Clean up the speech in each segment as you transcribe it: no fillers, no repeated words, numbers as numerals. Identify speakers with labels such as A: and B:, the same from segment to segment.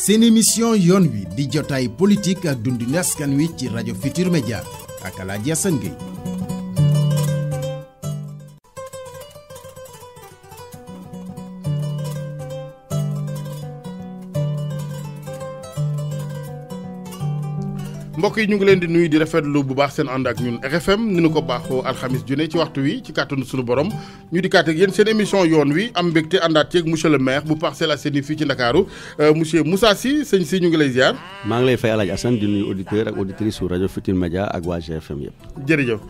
A: seen émission yoon wi di jotaay politique ak dundinu askan wi ci rajo Futurs Médias ak Alaaji Assane Gueye.
B: mbokk yi ñu ngi leen di nuyu di rafetlu bu baax seen ànd ak ñun RFM ni ñu ko baaxoo alxamis ju ne ci waxtu wi ci kàttanu suñu borom ñu di kàtt ak yéen seen émission yoon wi am mbégte àndaat ceeg monsieur le maire bu Parcelles Assainies fii ci Ndakaaru monsieur Moussa Sy sëñ si ñu ngi lay ziar.
C: maa ngi lay fay Alaaji Assane di nuyu auditeur ak auditrice su rajo Futurs Médias ak waa GFM yëpp.
B: jërëjëf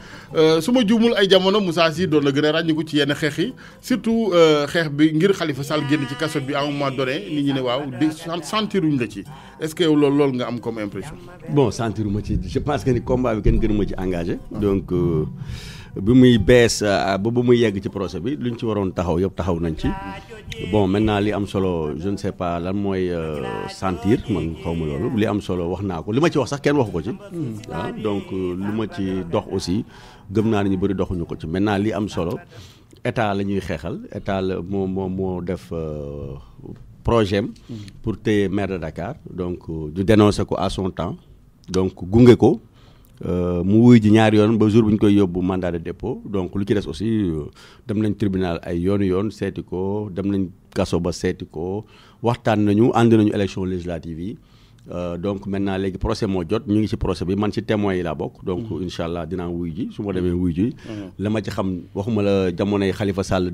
B: su ma juumul ay jamono Moussa Sy doon na gën a ràññiku ci yenn xeex yi surtout xeex bi ngir Khalifa Sall génn ci kaso bi à un moment donné nit ñi ne waaw di sentiruñ la ci est-ce que yow loolu nga am comme impression.
C: bon sentiruma ci je pense que ni combat bi kenn gënuma ci engagé. donc bi muy bees ba muy yegg ci procès bi luñ ci waroon taxaw yëpp taxaw nañ ci. bon maintenant li am solo je ne sais pas lan mooy sentir man xaw ma loolu li am solo wax naa ko li ma ci wax sax kenn waxu ko ci. ah donc lu ma ci dox aussi gëm naa ne ñu bëri doxuñu ko ci maintenant li am solo état la ñuy xeexal état la moo def. projet pour téye maire de Dakar donc du dénoncer ko à son temps donc gunge ko mu wuy ji ñaari yoon ba jour bu ñu koy yóbbu mandat de dépôt donc lu ci des aussi dem nañ tribunal ay yoon seeti ko dem nañ kaso ba seeti ko waxtaan nañu ànd nañu élection législative yi donc maintenant léegi procès moo jot ñu ngi ci procès bi man ci témoins yi laa bokk donc incha allah dinaa wuy ji su ma demee wuy ji la ma ci xam waxuma la jamonoy Khalifa Sall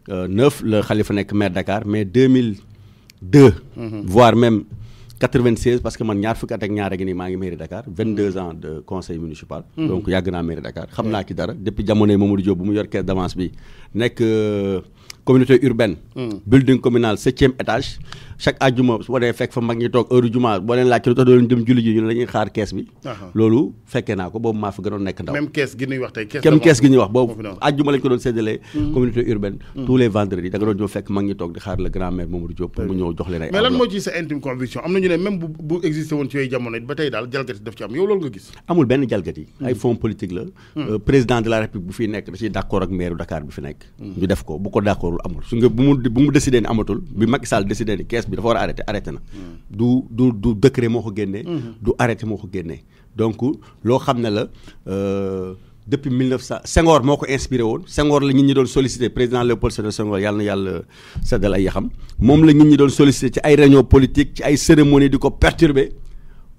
C: 2009 la Khalifa nekk maire Dakar mais 2002 voire même 96 parce que man ñaar fukki at ak ñaar a ngi nii maa ngi mairie Dakar 22 ans de conseil municipal donc yàgg naa mairie Dakar xam naa ci dara depuis jamonoy Mamadou Diop bu mu yor caisse d'avance bi nekk communauté urbaine building communal 7e étage chaque àjjuma su ma dee fekk fa mag ñi toog heure juma boo leen laaj ci lu tax doo leen dem julli ji ñu ne la ñuy xaar kees bi loolu fekkee naa ko boobu maa fa gënoon nekk ndaw
B: même kees gi ñuy wax tey
C: kees gi ñuy wax boobu àjjuma lañ ko doon séddalee communauté urbaine tous les vendredis da nga doon ñëw fekk mag ñi toog di xaar le grand maire Mamadou Diop pour mu ñëw jox leen ay
B: mais lan moo ci sa intime conviction am na ñu ne même bu existé woon ci yooyu jamono it ba tey daal jalgati daf ci am yow loolu nga gis
C: amul benn jalgati ay fonds politique la président de la république bu fiy nekk da ciy d'accord ak maire Dakar bi fi nekk ñu def ko bu ko d'accordul amul su nga bu mu décidé ni amatul bi Macky Sall décidé ni kees bi dafa war a arrêté na du décret moo ko génnee du arrêté moo ko génnee donc loo xam ne la depuis 1900 Senghor moo ko inspiré woon Senghor la nit ñi doon sollicité président Léopold Sédar Senghor yàlla na yàlla seddal ay yaxam moom la nit ñi doon sollicité ci ay réunion politique ci ay cérémonie di ko perturber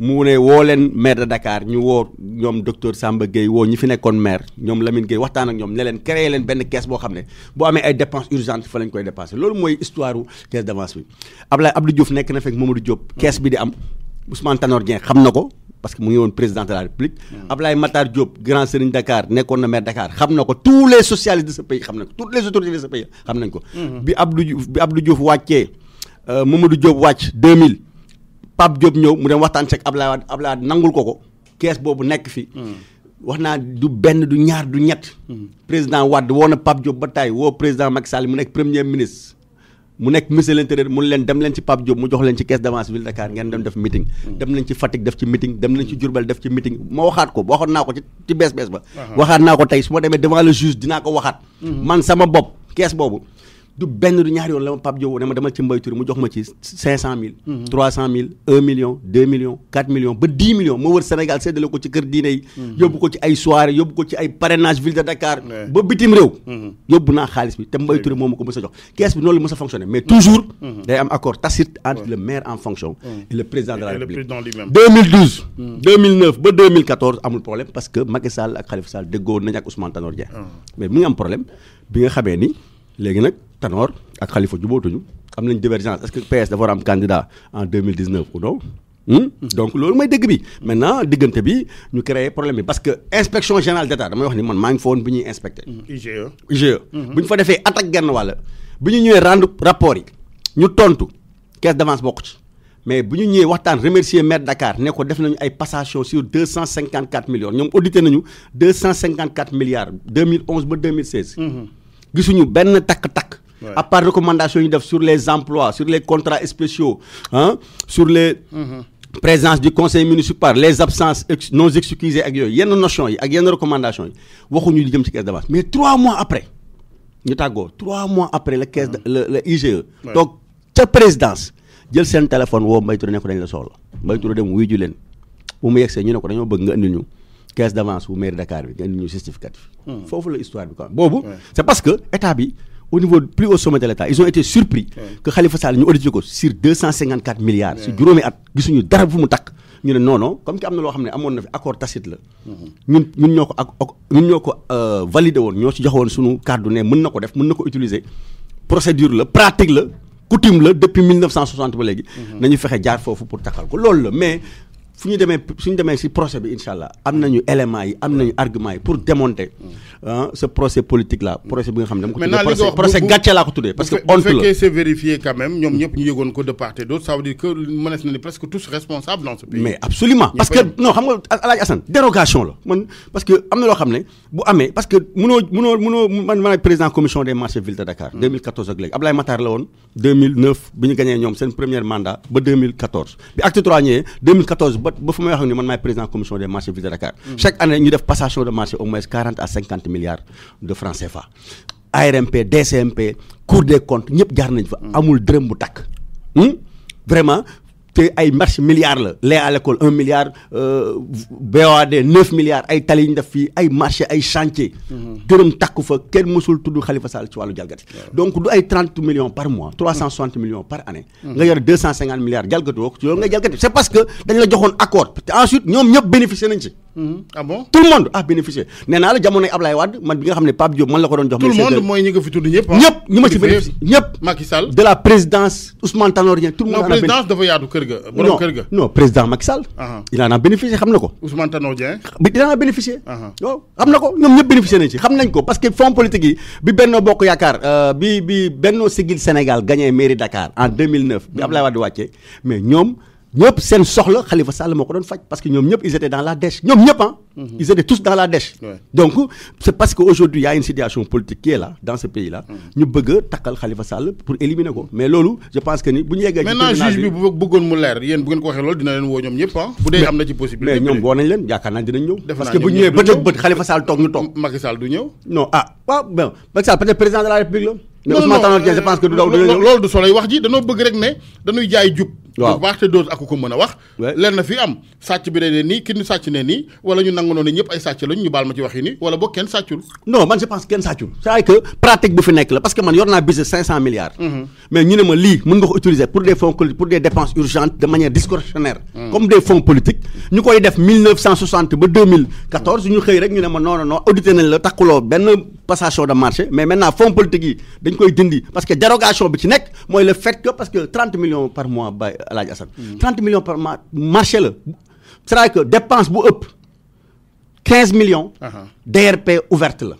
C: mu ne woo leen maire de Dakar ñu woo ñoom docteur Samba Gueye woo ñi fi nekkoon maire ñoom Lamine Gueye waxtaan ak ñoom ne leen créer leen benn caisse boo xam ne boo amee ay dépenses urgentes fa lañ koy dépasser loolu mooy histoire u caisse d'avance bi Abdou Diouf nekk na fekk Mamadou Diop caisse bi di am Ousmane Tanor Dieng xam na ko parce que mu ngi woon président de la République Abdoulaye Matar Diop grand Serigne Dakar nekkoon na maire Dakar xam na ko tous les socialistes de ce pays xam nañ ko toutes les autorités de ce pays xam nañ ko bi Abdou Diouf wàccee Mamadou Diop wàcc 2000 Pape Diop ñëw mu dem waxtaan ceeg Abdoulaye Wade nangul ko kees boobu nekk fi wax naa du benn du ñaar du ñett président Wade woo na Pape Diop ba tey woo président Macky Sall mu nekk premier ministre mu nekk ministre de l'intérieur mu leen dem leen ci Pape Diop mu jox leen ci caisse d'avance ville Dakar ngeen dem def meeting dem leen ci Fatick def ci meeting dem leen ci Diourbel def ci meeting ma waxaat ko waxoon naa ko ci bees ba waxaat naa ko tey su ma demee devant le juge dinaa ko waxaat man sama bopp kees boobu du benn du ñaari yoon la ma Pape Diop ne ma demal ci Mbaye Touré mu jox ma ci 500 000 300 000 1 million 2 millions 4 millions ba 10 millions ma wër Sénégal séddale ko ci kër diine yi yóbbu ko ci ay soirée yóbbu ko ci ay parrainage ville de Dakar ba bitim réew yóbbu naa xaalis bi te Mbaye Touré moom ma ko mës a jox kees bi noonu la mës a fonctionner mais toujours day am accord tacite entre le maire en fonction et le président de la République 2012 2009 ba 2014 amul problème parce que Macky Sall ak Khalifa Sall déggoo nañ ak Ousmane Tanor Dieng mais mu ngi am problème bi nga xamee ni léegi nag Tanor ak Khalifa jubóotuñu am nañ divergence est-ce que PS dafa war a am candidat en 2019 ou non donc loolu mooy dëgg bi maintenant diggante bi ñu créé problème bi parce que inspection générale d'État damay wax ni man maa ngi fa woon bi ñuy inspecté IGE bu ñu fa defee attaque genn wàll bi ñu ñëwee rendre rapport yi ñu tontu caisse d'avance bokk ci mais bu ñu ñëwee waxtaan remercier maire Dakar ne ko def nañu ay passation sur 254 millions ñoom audité nañu 254 milliards 2011 ba 2016 gisuñu benn takk-takk à part recommandation yi def sur les emplois sur les contrats spéciaux sur les présence du conseil municipal les absences non excusées ak yooyu yenn notions yi ak yenn recommandations yi waxuñu li jëm ci caisse d'avance mais 3 mois après ñu tàggoo 3 mois après la caisse le IGE donc ca présidence jël seen téléphone woo Mbaye Touré ne ko dañ la soxla Mbaye Touré dem wuyu ju leen bu mu yegsee ñu ne ko dañoo bëgg nga indil ñu caisse d'avance bu mairie Dakar bi nga indil ñu justificatif foofu la histoire bi quoi boobu c'est parce que état bi au niveau plus haut sommet de l'État ils ont été surpris que Khalifa Sall ñu audité ko sur 254 milliards si juróomi at gisuñu dara fu mu takk ñu ne non comme ki am na loo xam ne amoon na fi accord tacite la ñun ñoo ko validé woon ñoo ci jox woon suñu kàddu ne mën na ko def mën na ko utiliser procédure la pratique la coutume la depuis 1960 ba léegi nañu fexe jaar foofu pour takkal ko loolu la mais suñu demee si procès bi incha allah am nañu éléments yi am nañu arguments yi pour démonter ce procès politique là procès bi nga xam ne dama ko tuddee procès gàcce laa ko tuddee parce que honte la bu
B: fekkee c'est vérifié quand même ñoom ñëpp ñu yëgoon ko de part et d'autre ça veut dire que mënees na ni presque tous responsables dans ce pays
C: mais absolument parce que non xam nga Alaaji Assane dérogation la man parce que am na loo xam ne bu amee parce que mënoo man président commission des marchés ville de Dakar 2014 ak léegi Ablaye Matar la woon 2009 bi ñu gagné ñoom seen premier mandat ba 2014 bi acte 3 ñëwee 2014 ba fu may wax ni man maay président commission des marchés ville de Dakar chaque année ñu def passation de marché au moins 40 à 50 milliards de francs CFA ARMP DCMP Cour des comptes ñëpp jaar nañ fa amul dërëm bu takk vraiment te ay marché milliards la lait à l'école 1 milliard BOAD 9 milliards ay tali yi ñu def fii ay marché ay chantier dërëm takku fa kenn mësul tudd Khalifa Sall ci wàllu jalgati donc du ay 30 millions par mois 360 millions par année nga yor 250 milliards jalgati woo ci loolu ngay jalgati c'est parce que dañ la joxoon accord te ensuite ñoom ñëpp bénéficier nañ ci
B: ah bon
C: tout le monde a bénéficié nee naa la jamonoy Ablaye Wade man bi nga xam ne Pape Diop man la ko doon jox
B: tout le monde mooy ñi nga fi tudd ñëpp
C: ñi ma ci bénéficié ñëpp
B: Macky Sall
C: de la présidence Ousmane Tanor Dieng tout le monde
B: présidence dafa yaatu kër ga borom kër ga
C: non président Macky Sall il en a bénéficié xam na ko
B: Ousmane Tanor Dieng
C: il en a bénéficié waaw xam na ko ñoom ñëpp bénéficié nañ ci xam nañ ko parce que fonds politique yi bi Benno Bokk Yaakaar bi Benno Siggil Sénégal gagné mairie Dakar en 2009 bi Ablaye Wade wàccee mais ñoom ñëpp seen soxla Khalifa Sall moo ko doon faj parce que ñoom ñëpp ils étaient dans la dèche ñoom ñëpp ils étaient tous dans la dèche donc c'est parce que aujourd'hui il y a une situation politique qui est là dans ce pays là ñu bëgg a takkal Khalifa Sall pour éliminer ko mais loolu je pense que ni bu ñu yeggee
B: maintenant juge bi bu bëggoon mu leer yéen bu ngeen ko waxee loolu dina leen woo ñoom ñëpp bu dee am na ci possibilité
C: mais ñoom woo nañ leen yaakaar naa dinañ ñëw parce que bu ñëwee bët ak bët Khalifa Sall toog ñu toog
B: Macky Sall du ñëw
C: non waaw bon Macky Sall peut-être président de la République la mais Ousmane Tanor Dieng je pense que du daw
B: loolu du soloy wax ji dañoo bëgg rek ne dañuy jaay jub
C: waaw
B: baax te dose ak ko mën a wax leen na fi am sàcc bi ne nii ki ñu sàcc ne nii wala ñu nangu noonu ñëpp ay sàcc lañu ñu baal ma ci wax yi nii wala boog kenn sàccul
C: non man je pense kenn sàccul c'est que pratique bu fi nekk la parce que man yor naa budget 500 milliards mais ñu ne ma lii mën nga ko utiliser pour des fonds pour des dépenses urgentes de manière discrétionnaire comme des fonds politiques ñu koy def 1960 ba 2014 ñu xëy rek ñu ne ma non audité nañ la takkuloo benn passation de marché mais maintenant fonds politique yi dañ koy dindi parce que dérogation bi ci nekk mooy le fait que parce que 30 millions par mois bay Alaaji Assane 30 millions par mois marché la c'est-à-dire que dépense bu ëpp 15 millions DRP ouverte la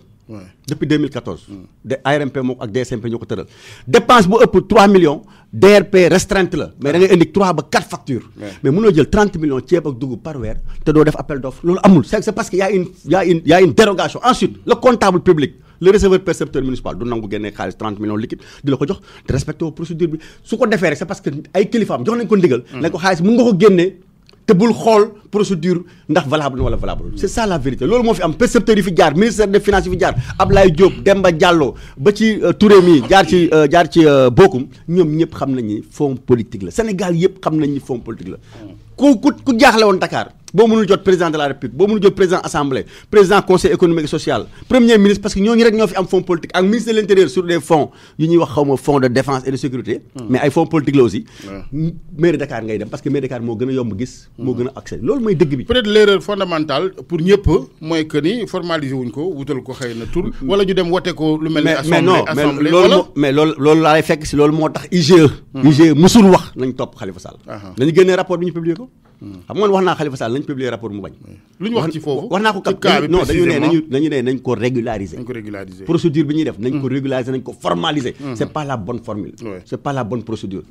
C: depuis 2014 de ARMP moo ak DCMP ñoo ko tëral dépense bu ëpp 3 millions DRP restreinte la mais da ngay indi 3 ba 4 factures mais mënoo jël 30 millions ceeb ak dugub par weer te doo def appel d'offre loolu amul c'est parce que y a une dérogation ensuite le comptable public le receveur percepteur municipal du nangu génnee xaalis 30 millions liquide di la ko jox te respecté woo procédure bi su ko defee rek c'est parce que ay kilifaam jox nañ ko ndigal lañ ko xaalis mën nga ko génnee te bul xool procédure ndax valable na wala valable c'est ça la vérité loolu moo fi am percepteur yi fi jaar ministère des finances yi fi jaar Ablaye Diop Demba Diallo ba ci Touré mi jaar ci Bokum ñoom ñëpp xam nañ ni fonds politique la Sénégal yëpp xam nañ ni fonds politique la ku jaaxle woon Dakar boo mënul jot président de la République boo mënul jot président assemblée président conseil économique et social premier ministre parce que ñooñu rek ñoo fi am fonds politique ak ministre de l'intérieur sur des fonds yu ñuy wax xawma fonds de défense et de sécurité mais ay fonds politique la aussi mairie Dakar ngay dem parce que mairie Dakar moo gën a yomb gis moo gën a accès loolu mooy dëgg bi
B: peut-être l'erreur fondamentale pour ñëpp mooy que ni formaliser wuñ ko wutal ko xëy na tur wala ñu dem wote ko lu mel ni assemblée
C: mais loolu laa lay fekk si loolu moo tax IGE musul wax nañ topp Khalifa Sall nañu génnee rapport bi ñu publier ko xam nga wax naa Khalifa Sall nañ publier rapport mu bañ
B: lu ñu wax ci foofu
C: wax naa ko non dañu ne nañ ko régulariser procédure bi ñuy def nañ ko régulariser nañ ko formaliser c'est pas la bonne formule c'est pas la bonne procédure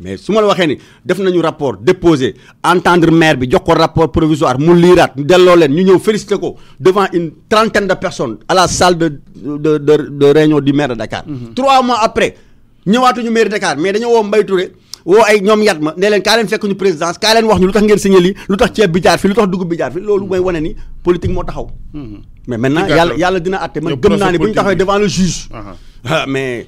C: mais su ma la waxee ni def nañu rapport déposé entendre maire bi jox ko rapport provisoire mu liiraat delloo leen ñu ñëw féliciter ko devant une trentaine de personnes à la salle de réunion du maire de Dakar 3 mois après ñëwaatuñu maire de Dakar mais dañoo woo Mbaye Touré woo ay ñoom yat ma ne leen kaa leen fekk ñu présidence kaa leen wax ñu lu tax ngeen signé lii lu tax ceeb bi jaar fi lu tax dugub bi jaar fi loolu mooy wane ni politique moo taxaw. mais maintenant yàlla dina àtte man gëm naa ne bu ñu taxawee devant le juge. mais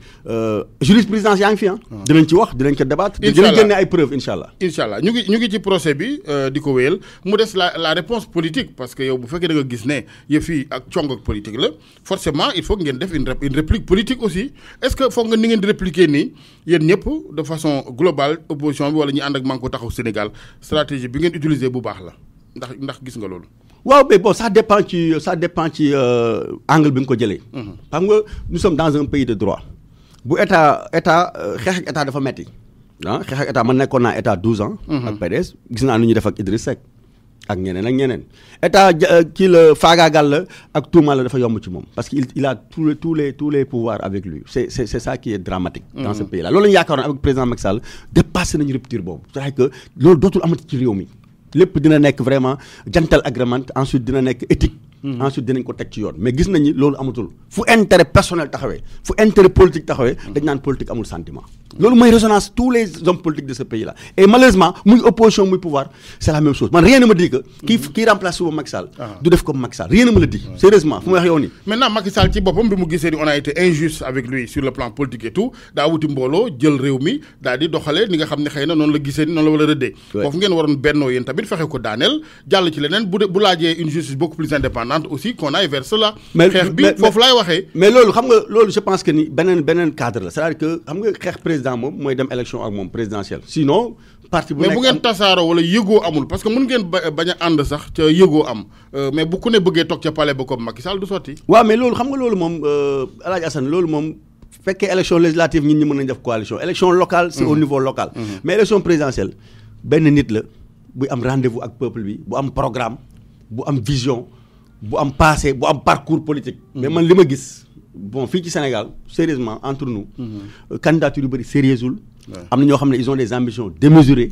C: jurisprudence yaa ngi fi dinañ ci wax dinañ ko débattre. dinañ génne ay preuves incha allah.
B: incha allah ñu ngi ci procès bi di ko wéyal mu des la réponse politique parce que yow bu fekkee da nga gis ne yëf yi ak cong ak politique la forcément il faut ngeen def une réplique politique aussi est-ce que foog nga ni ngeen di répliquer nii yéen ñëpp de façon globale opposition bi wala ñi ànd ak Manko Taxawu Sénégal stratégie bi ngeen utiliser bu baax la ndax gis nga loolu.
C: waaw mais bon ça dépend ci angle bi nga ko jëlee. xam nga nous sommes dans un pays de droit bu état xeex ak état dafa metti xeex ak état man nekkoon naa état 12 ans. ak PDS gis naa nu ñuy def ak Idriss Seck ak ñeneen état kii la faagaagal la ak tuuma la dafa yomb ci moom parce que il a tous les pouvoirs avec lui c'est ça qui est dramatique. dans ce pays là loolu la ñu yaakaaroon avec président Macky Sall dépassé nañu rupture boobu c'est-à-dire que loolu dootul amati ci réew mi. lépp dina nekk vraiment jantal agrément ensuite dina nekk éthique. ensuite dinañ ko teg ci yoon mais gis nañu loolu amatul fu intérêt personnel taxawee fu intérêt politique taxawee dañ naan politique amul sentiment. loolu mooy résonance tous les hommes politiques de ce pays là et malheureusement muy opposition muy pouvoir c'est la même chose man rien ne me dit que. kii remplace suba Macky Sall. du def comme Macky Sall rien ne me le dit. sérieusement fu ma wax yow nii.
B: maintenant Macky Sall ci boppam bi mu gisee ni on a été injuste avec lui sur le plan politique et tout daa wuti mbooloo jël réew mi daal di doxalee ni nga xam ne xëy na noonu la gisee ni noonu la war a rëddee. foofu ngeen waroon bennoo yéen tamit fexe ko daaneel jàll ci leneen bu laajee une justice beaucoup plus indépendante aussi qu'on aille vers cela. xeex bi foofu laay waxee.
C: mais loolu xam nga loolu je pense que ni beneen cadre la c'est-à-dire que xam nga xeex président moom mooy dem élection ak moom présidentielle sinon. parti bu nekk mais
B: bu ngeen tasaaroo wala yëgoo amul parce que mun ngeen bañ a ànd sax ca yëgoo am mais bu ku ne bëggee toog ca palais ba comme Macky Sall du sotti.
C: waaw mais loolu xam nga loolu moom El Hadj Assane loolu moom fekkee élection législative ñi mën nañ def coalition élection locale c'est au niveau local. mais élection présidentielle benn nit la bu am rendez-vous ak peuple bi bu am programme bu am vision bu am passé bu am parcours politique. mais man li ma gis bon fii ci Sénégal sérieusement entre nous. candidature yu bëri sérieusewul am na ñoo xam ne ils ont des ambitions démesurées.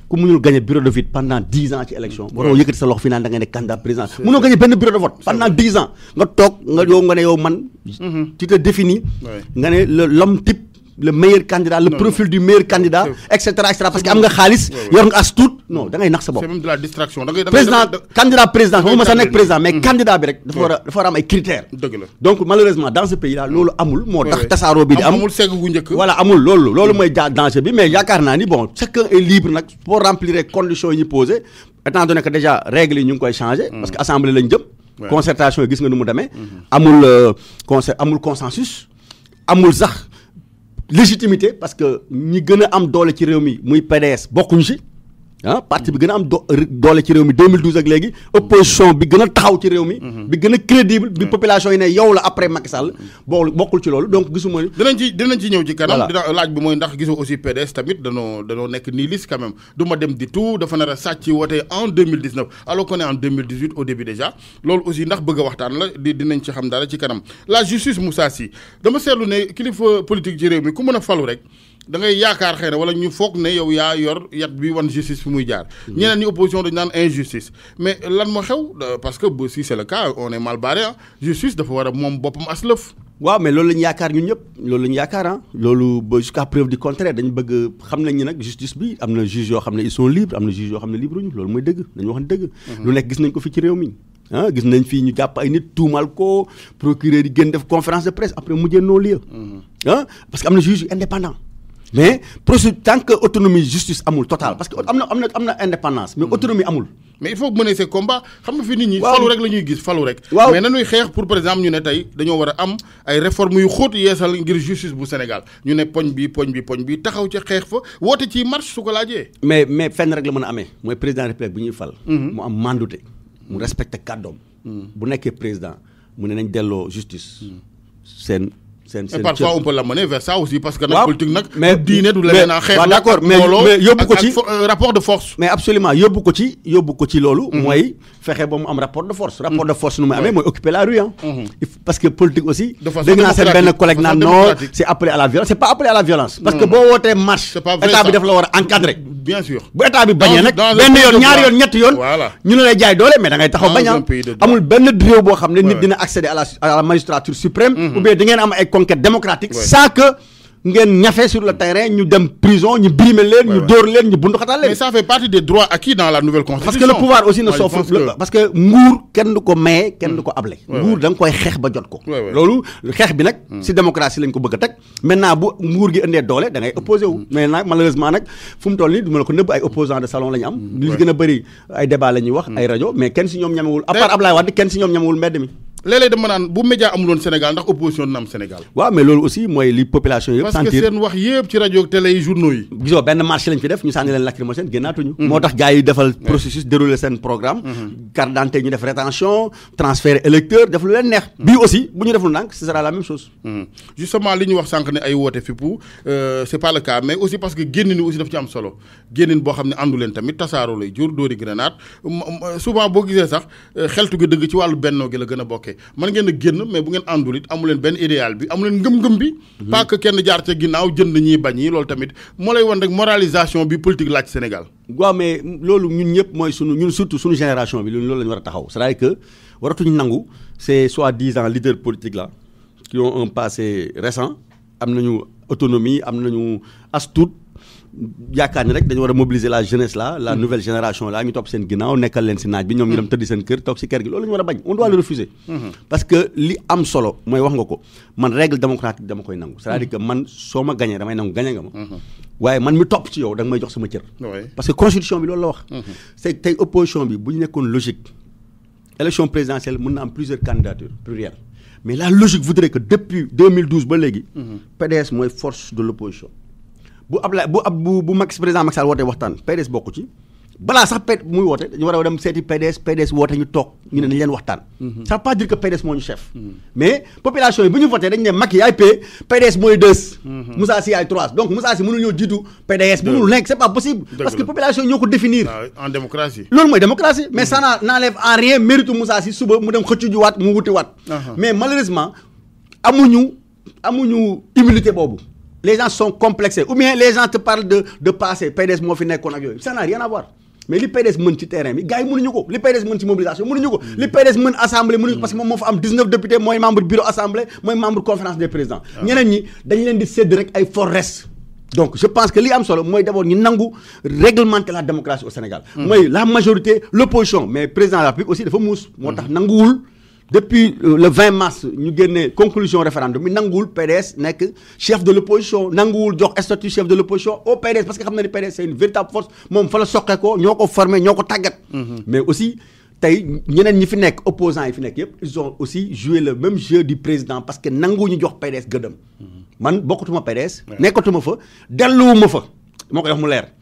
C: ku mënul gagner bureau de vote pendant 10 ans ci élection. waroo yëkkati sa loxo fi naan da ngay nekk candidat président. mënoo gagner benn bureau de vote pendant 10 ans nga toog nga ne yow man. tu te définis. nga ne l'homme type. le meilleur candidat le profil du meilleur candidat et cetera parce que am nga xaalis yor nga as tuut non da ngay nax sa bopp.
B: c'est même de la distraction
C: président candidat président moom ma sa nekk président mais candidat bi rek dafa war a am ay critères.
B: dëgg la
C: donc malheureusement dans ce pays là loolu amul moo tax tasaaroo bi di am
B: amul segg gu njëkk.
C: voilà amul loolu mooy danger bi mais yaakaar naa ni bon chacun est libre nag pour remplir conditions yi ñu posé étant donné que déjà règles yi ñu ngi koy changer. parce que assemblée lañ jëm. concertation yi gis nga nu mu demee. amul consensus amul sax. légitimité parce que ñi gën a am doole ci réew mi muy PDS bokkuñu ci parti bi gën a am doole ci réew mi 2012 ak léegi opposition bi gën a taxaw ci réew mi. bi gën a crédible bi population yi ne yow la après Macky Sall bokkul ci loolu donc gisuma.
B: dinañ ci ñëw ci kanam. dina laaj bi mooy ndax gisoo aussi PDS tamit danoo nekk nii liste quand même du ma dem di tout dafa nar a sàcc wote en 2019 alors qu'on est en 2018 au début déjà loolu aussi ndax bëgg a waxtaan la dinañ ci xam dara ci kanam la justice Moussa Sy dama seetlu ne kilifa politique ci réew mi ku mën a falu rek. da ngay yaakaar xëy na wala ñu foog ne yow yaa yor yat bi wan justice fi muy jaar. ñeneen ñi opposition dañu naan injustice mais lan moo xew parce que si c'est le cas on est mal barré justice dafa war a moom boppam aslëf.
C: waaw mais loolu la ñu yaakaar ñun ñëpp loolu la ñu yaakaar loolu ba jusqu'à preuve du contraire dañu bëgg xam nañ ni nag justice bi am na juge yoo xam ne ils sont libres am na juge yoo xam ne libre ñu loolu mooy dëgg dañu wax dëgg. lu nekk gis nañ ko fi ci réew mi. gis nañ fii ñu jàpp ay nit tuumal ko procureur yi gën def conférence de presse après mujjee non lieu parce que am na juge indépendant. mais procédure tant que autonomie justice amul total parce que am na indépendance mais autonomie amul.
B: mais il faut mener ces combats xam nga fi nit ñi. falu rek la ñuy gis falu rek. mais nañuy xeex pour par exemple ñu ne tey dañoo war a am ay réformes yu xóot yeesal ngir justice bu Sénégal ñu ne poñ bi taxaw ci xeex fa woote ci marche su ko laajee.
C: mais fenn rek la mën a amee mooy président république bu ñuy fal. mu am mandute mu respecté kàddoom. bu nekkee président mu ne nañ delloo justice seen.
B: mais parfois on peut l'amener vers ça aussi parce que nag politique nag
C: mais
B: diine du leneen a xeex la
C: d'accord mais yóbbu ko ci
B: rapport de force
C: mais absolument yóbbu ko ci loolu mooy fexe ba mu am rapport de force nu muy amee mooy occuper la rue parce que politique aussi dégg naa seen benn collègue naan non c'est appelé à la violence c'est pas appelé à la violence parce que boo wootee marche état bi daf la war a encadrer
B: bien sûr
C: bu état bi bañee nag benn yoon ñaari yoon ñetti yoon ñu ne lay jaay doole mais da ngay taxaw bañ amul benn réew boo xam ne nit dina accéder à la magistrature suprême ou bien di ngeen am ay conquête démocratique sans que ngeen ñafe sur le terrain ñu dem prison ñu brimer leen ñu dóor leen ñu bunduxatal leen.
B: mais ça fait partie des droits acquis dans la nouvelle constitution.
C: parce que le pouvoir aussi ne s'offre parce que nguur kenn du ko maye kenn du ko able. nguur da nga koy xeex ba jot ko. loolu xeex bi nag si démocratie lañ ko bëgg a teg maintenant bu nguur gi indee doole da ngay opposé wu. mais nag malheureusement nag fu mu toll nii du ma la ko nëbb ay opposants de salon la ñu am. li gën a bëri ay débat la ñuy wax ay rajo mais kenn si ñoom ñamewul à part Ablaye Wade kenn si ñoom ñamewul mbedd mi.
B: léeg-léeg dama naan bu média amuloon Sénégal ndax opposition dina am Sénégal.
C: waaw mais loolu aussi mooy li population yëpp sentir
B: parce que seen wax yëpp ci rajo télé yi journaux yi.
C: gisoo benn marché lañ fi def ñu sànni leen lacrymogène génnaatuñu. moo tax gars yi defal processus dérouler seen programme. carte d'identité ñu def rétention transfert électeur def lu leen neex. bii aussi bu ñu deful ndànk ce sera la même chose.
B: justement li ñu wax sànq ne ay woote fippu c'est pas le cas mais aussi parce que génnin aussi daf ci am solo génnin boo xam ne àndu leen tamit tasaaroo lay jur dóori grenade souvent boo gisee sax xeltu gi dëgg ci wàllu bennoo gi la gën a bokkee man ngeen a génn mais bu ngeen àndul it amu leen benn idéal bi amu leen ngëm-ngëm bi pas que kenn jaar ca ginnaaw jënd ñii bañ yi loolu tamit moo lay wan rek moralisation bi politique laaj Sénégal.
C: waaw mais loolu ñun ñëpp mooy ñun surtout suñu génération bi loolu la ñu war a taxaw c'est-à-dire que waratuñu nangu ces soi-disant leaders politiques là qui ont un passé récent am nañu autonomie am nañu as tuut yaakaar ni rek dañu war a mobiliser la jeunesse là la nouvelle génération là ñu topp seen ginnaaw nekkal leen si naaj bi ñoom ñu dem tëddi seen kër toog si kër gi loolu la ñu war a bañ on doit le refuser. parce que li am solo mooy wax nga ko man règle démocratique dama koy nangu c'est-à-dire que man soo ma gañee damay nangu gañe nga ma. waaye man mi topp ci yow da nga may jox sama cër. parce que constitution bi loolu la wax. c'est tey opposition bi bu ñu nekkoon logique élection présidentielle mën na am plusieurs candidatures plurielles mais la logique voudrait que depuis 2012 ba léegi. PDS mooy force de l'opposition. bu Ablaye bu Macky président Macky Sall wootee waxtaan PDS bokku ci balaa sax muy woote dañu war a dem seeti PDS woote ñu toog ñu ne nañ leen waxtaan. ça veut pas dire que PDS moo ñu chef. mais population yi bu ñu voté dañ ne Macky yaay PDS mooy 2. Moussa Sy yaay 3 donc Moussa Sy mënul ñëw jiitu PDS. mënul nekk c'est pas possible. parce que population yi ñoo ko définir.
B: en démocratie.
C: loolu mooy démocratie mais ça n'enlève en rien mérite Moussa Sy suba mu dem xëccu ji waat mu wuti waat. mais malheureusement amuñu humilité boobu. les gens sont complexés ou bien les gens te parlent de passé PDS moo fi nekkoon ak yooyu ça n'a rien à voir mais li PDS mën ci terrain bi gars yi mënuñu ko li PDS mën ci mobilisation mënuñu ko li PDS mën assemblée mënuñu ko parce que moom moo fa am 19 députés mooy membre bureau assemblée mooy membre conférence des présidents ñeneen ñi dañ leen di sédd rek ay forres donc je pense que li am solo mooy d'abord ñu nangu réglementer la démocratie au Sénégal mooy la majorité l'opposition mais président de la République aussi dafa muus moo tax nanguwul depuis le 20 mars ñu génnee conclusion référendum bi nanguwul PDS nekk chef de l'opposition nanguwul jox statut chef de l'opposition au PDS parce que xam na ni PDS c'est une véritable force moom fa la soqee ko ñoo ko formé ñoo ko tàggat mais aussi tey ñeneen ñi fi nekk opposants yi fi nekk yëpp ils ont aussi joué le même jeu du président parce que nanguwuñu jox PDS gëddam man bokkatuma PDS nekkatuma fa delluwuma fa moo koy wax mu leer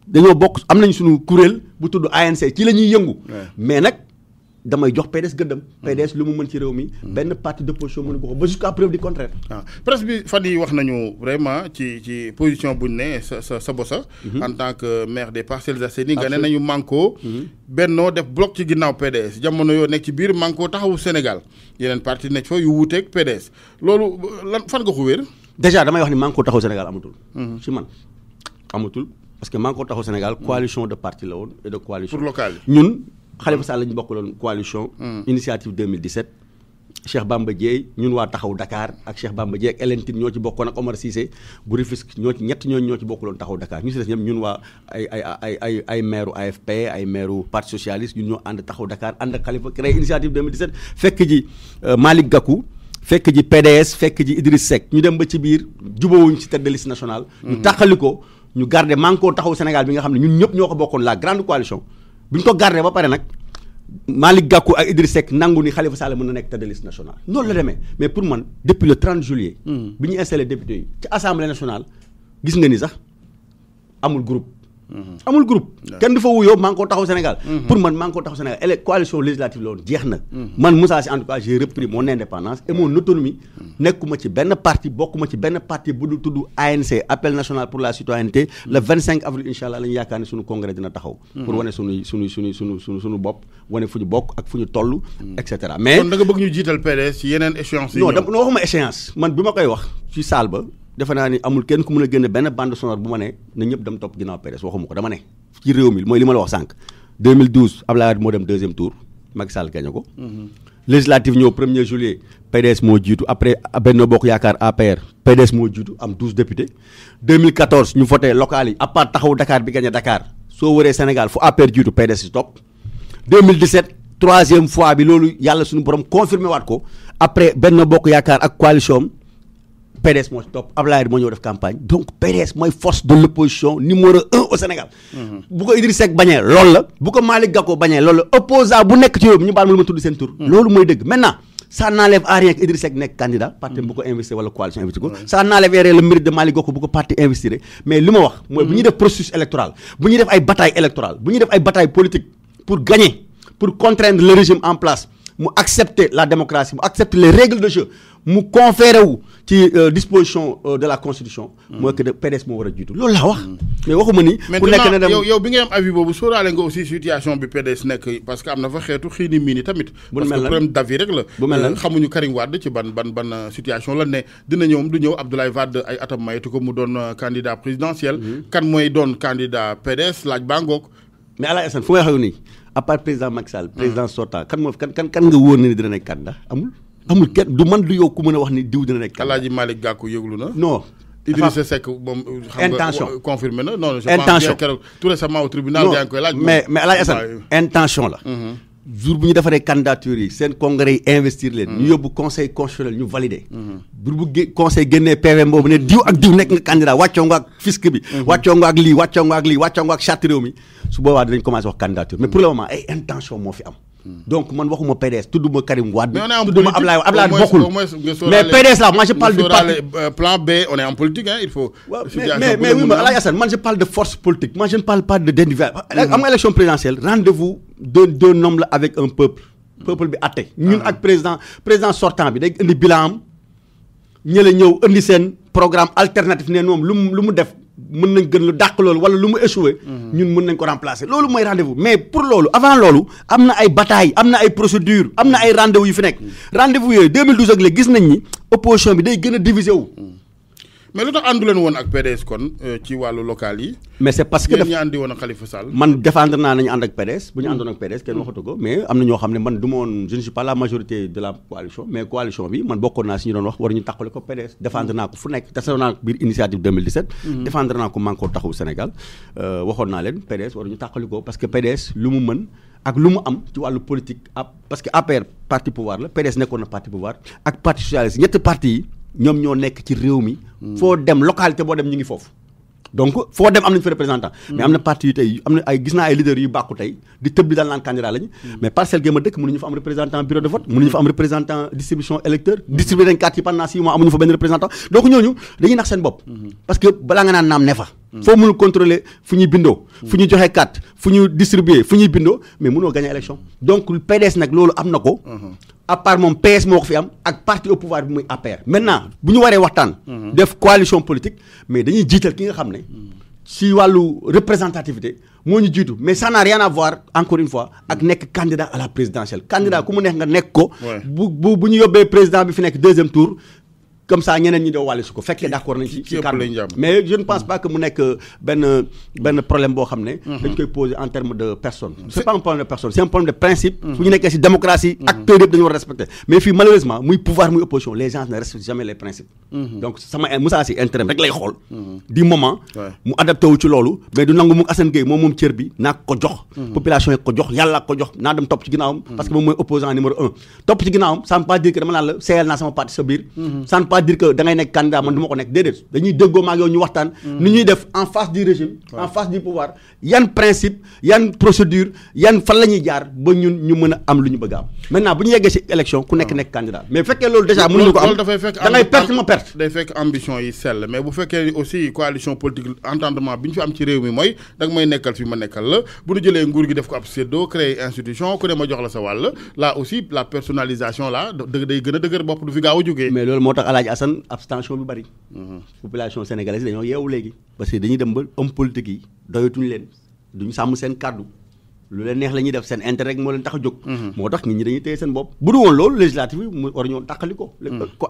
C: dañoo bokk am nañ suñu kuréel bu tudd ANC ci la ñuy yëngu mais nag damay jox PDS gëddam PDS lu mu mën ci réew mi benn parti d'opposition mënu ko ba jusqu'à preuve du contraire.
B: presse bi fan yi wax nañu vraiment ci position buñ ne sa bosa en tant que maire des Parcelles Assainies nga ne nañu Manko bennoo def bloc ci ginnaaw PDS jamono yoo nekk ci biir Manko taxawu Sénégal yeneen parti nekk fa yu wuuteeg PDS loolu lan fan nga ko wér.
C: déjà damay wax ni Manko taxawu Sénégal amatul. ci man amatul parce que Manko taxawu Sénégal coalition de parti la woon et de coalition.
B: pour local
C: ñun. Khalifa Sall lañu bokkaloon coalition. initiative 2017. Cheikh Bamba Dièye ñun waa taxaw Dakar ak Cheikh Bamba Dièye ak Hélène Tine ñoo ci bokkoon ak Omar Cissé bu Rufisque ñoo ci ñoo ci bokkaloon taxaw Dakar ñu si des ñëpp ñun waa ay maire AFP ay maire parti socialiste ñun ñoo ànd taxaw Dakar ànd ak Khalifa créé initiative 2017 fekk ji Malick Gakou fekk ji PDS fekk ji Idriss Seck ñu dem ba ci biir jubóowuñ ci tête de liste nationale. ñu taxali ko ñu garder Manko taxaw Sénégal bi nga xam ne ñun ñëpp ñoo ko bokkoon la grande coalition. bi ñu ko gardé ba pare nag Malick Gakou ak Idriss Seck nangu ni Khalifa Sall mën na nekk tête de liste nationale noonu la demee mais pour man depuis le 30 juillet. bi ñu installé député yi ci assemblée nationale gis nga ni sax amul groupe. amul groupe kenn du fa wuyoo Manko taxaw Sénégal. pour man Manko taxaw Sénégal et coalition législative la woon jeex na. man Moussa Sy en tout cas j'ai repris mon indépendance et mon autonomie. nekkuma ci benn parti bokkuma ci benn parti bu dul tudd ANC appel national pour la citoyenneté le 25 avril incha allah la ñu yaakaar ne suñu congrès dina taxaw. pour wane suñu bopp wane fu ñu bokk ak fu ñu toll. et cetera mais
B: kon da nga bëgg ñu jiital PDS ci yeneen échéance yi.
C: non waxuma échéance man bi ma koy wax ci salle ba. defe naa ni amul kenn ku mën a génne benn bande sonore bu ma ne na ñëpp dem topp ginnaaw PDS waxuma ko dama ne ci réew mi mooy li ma la wax sànq 2012 Abdoulaye Wade moo dem deuxième tour Macky Sall gagné ko législative ñëw 1er juillet PDS moo jiitu après Benno Bokk Yaakaar APR PDS moo jiitu am 12 députés 2014 ñu voté local yi à part taxawu Dakar bi gagné Dakar soo wëree Sénégal fu APR jiitu PDS si topp 2017 troisième fois bi loolu yàlla suñu borom confirmé waat ko après Benno Bokk Yaakaar ak coalition PDS moo si topp Abdoulaye moo ñëw def campagne donc PDS mooy force de l'opposition numéro 1 au Sénégal. bu ko Idriss Seck bañee loolu la bu ko Malick Gakou bañee loolu la opposant bu nekk ci yow ñu baal ma lu ma tudd seen tur. loolu mooy dëgg maintenant ça n'enlève à rien que Idriss Seck nekk candidat parti bu ko investir wala coalition investir ko ça n'enlève à rien le mérite de Malick Gakou bu ko parti investir mais li ma wax mooy bu ñuy def processus électoral bu ñuy def ay bataille électorale bu ñuy def ay bataille politique pour gagner pour contraindre le régime en place mu accepter la démocratie mu accepter les règles de jeu mu conféré wu ci disposition de la constitution. mooy que PDS moo war a jiitu loolu laa wax. mais waxuma ni. ku nekk na dem
B: yow bi nga am avis boobu sóoraale nga aussi situation bi PDS nekk parce que am na fa xeetu xiini miini tamit.
C: bu mel
B: parce que problème d'avis rek la.
C: bu mel lan
B: xamuñu Karim Wade ci ban situation la ne dina ñëw du ñëw Abdoulaye Wade ay atam mayatu ko mu doon candidat présidentiel. kan mooy doon candidat PDS laaj baa ngoog.
C: mais Alaye Assane fu may waxee nii à part président Macky Sall président sortant kan moo kan nga wóor na ni dina nekk candidat amul kenn du man du yow ku mën a wax ni diw dina nekk.
B: Alaaji Malick Gakou yëglu na.
C: non
B: Idrissa Seck moom.
C: intention
B: xam nga confirmé na non.
C: intention
B: tout récemment au tribunal. yaa ngi koy laaj
C: mais Alaaji Assane intention la. jour bu ñu defaree candidature yi seen congrès yi investir leen. ñu yóbbu conseil constitutionnel ñu validé. bu conseil génnee PV boobu ne diw ak diw nekk nga candidat wàccoo nga ak fisc bi. wàccoo nga ak lii wàccoo nga ak lii wàccoo nga ak charte réew mi su boobaa dinañ commencé wax candidature mais pour le moment ay intention moo fi am. donc man waxuma PDS tudduma Karim Wade. tudduma Ablaye Wade bokkul mais PDS là moi je parle du parti
B: plan B on est en politique hein il faut.
C: mais oui mais Alaye Assane man je parle de force politique moi je ne parle pas de d'individu. am nga élection présidentielle rendez-vous d'un homme la avec un peuple bi atte ñun ak président sortant bi day indi bilan am ñële ñëw indi seen programme alternatif ne moom lu mu def mën nañ gën lu dàq loolu wala lu mu échoué ñun mën nañ ko remplacer loolu mooy rendez-vous mais pour loolu avant loolu am na ay bataille am na ay procédure am na ay rendez-vous yu fi nekk rendez-vous yooyu 2012 ak léegi gis nañ ni opposition bi day gën a divisé wu.
B: mais lu tax àndu leen woon ak PDS kon ci wàllu local yi.
C: mais c'est parce que
B: ñu àndi woon ak Khalifa Sall.
C: man défendre naa nañu ànd ak PDS bu ñu àndoon ak PDS kenn waxatu ko mais am na ñoo xam ne man du ma woon je ne suis pas la majorité de la coalition mais coalition bi man bokkoon naa si ñu doon wax waruñu tàqale ko PDS défendre naa ko fu nekk tasaw naa ko biir initiative 2017. défendre naa ko Manko Taxawu Sénégal waxoon naa leen PDS waruñu tàqali ko parce que PDS lu mu mën ak lu mu am ci wàllu politique parce que APR parti pouvoir la PDS nekkoon na parti pouvoir ak parti socialiste ñetti parti yi ñoom ñoo nekk ci réew mi. foo dem localité boo dem ñu ngi foofu. donc foo dem am nañu fa représentant. mais am na parti yu tey am na ay gis naa ay leaders yu bàkku tey di tëb di daal naan candidat lañu. mais parcelle géema dëkk mënuñu fa am représentant bureau de vote mënuñu fa am représentant distribution électeur distribué nañ carte yi pendant 6 mois amuñu fa benn représentant donc ñooñu dañuy nax seen bopp. parce que balaa nga naan naam ne fa. foo mënul contrôler fu ñuy bindoo. fu ñuy joxe carte fu ñuy distribuer fu ñuy bindoo mais mënoo gagner élection donc PDS nag loolu am na ko. à part moom PS moo ko fi am ak parti au pouvoir bi muy APR. maintenant bu ñu waree waxtaan. def coalition politique mais dañuy jiital ki nga xam ne. ci wàllu représentativité moo ñu jiitu mais ça n'a rien à voir encore une fois ak nekk candidat à la présidentielle. candidat ku mu neex nga nekk ko. bu ñu yóbbee président bi fi nekk deuxième tour. comme ça ñeneen ñi doo wàlle su ko fekkee d'accord nañ ci kàddu mais je ne pense pas que mu nekk benn problème boo xam ne dañ koy poser en termes de personne c'est pas un problème de personne c'est un problème de principe fu ñu nekkee ci démocratie acteurs yëpp dañu war a respecter mais fii malheureusement muy pouvoir muy opposition les gens ne respectent jamais les principes donc sama Moussa Sy intérêt rek lay xool du moment mu adapté wu ci loolu mais du nangu mu Assane Gueye moom cër bi naa ko jox population yi ko jox yàlla ko jox naa dem topp ci ginnaawam parce que moom mooy opposant numéro 1 topp ci ginnaawam ça ne veut pas dire que dama naan la seeyal naa sama parti sa biir pas dire que da ngay nekk candidat man du ma ko nekk déedéet dañuy déggoo maa ngi yow ñu waxtaan ni ñuy def en face du régime en face du pouvoir yan principe yan procédure yan fan la ñuy jaar ba ñun ñu mën a am lu ñu bëgg a am maintenant bu ñu yeggee ci élection ku nekk candidat mais bu fekkee loolu déjà mënuñu ko am da ngay perte ma perte
B: day fekk ambition yi sell mais bu fekkee aussi coalition politique entendement bi ñu fi am ci réew mi mooy da nga may nekkal fi ma nekkal la bu ñu jëlee nguur gi def ko ab séddoo créer institution ku ne ma jox la sa wàll là aussi la personnalisation là day gën a dëgër bopp du fi gaaw a jógee
C: mais loolu moo tax Alaaji Assane abstention bi bari population sénégalaise dañoo yeewu léegi parce que dañuy dem ba homme politique yi doyatuñu leen duñu sàmm seen kàddu lu leen neex la ñuy def seen intérêt rek moo leen tax a jóg moo tax nit ñi dañuy téye seen bopp bu du woon loolu législative bi mu war ñoo tàqali ko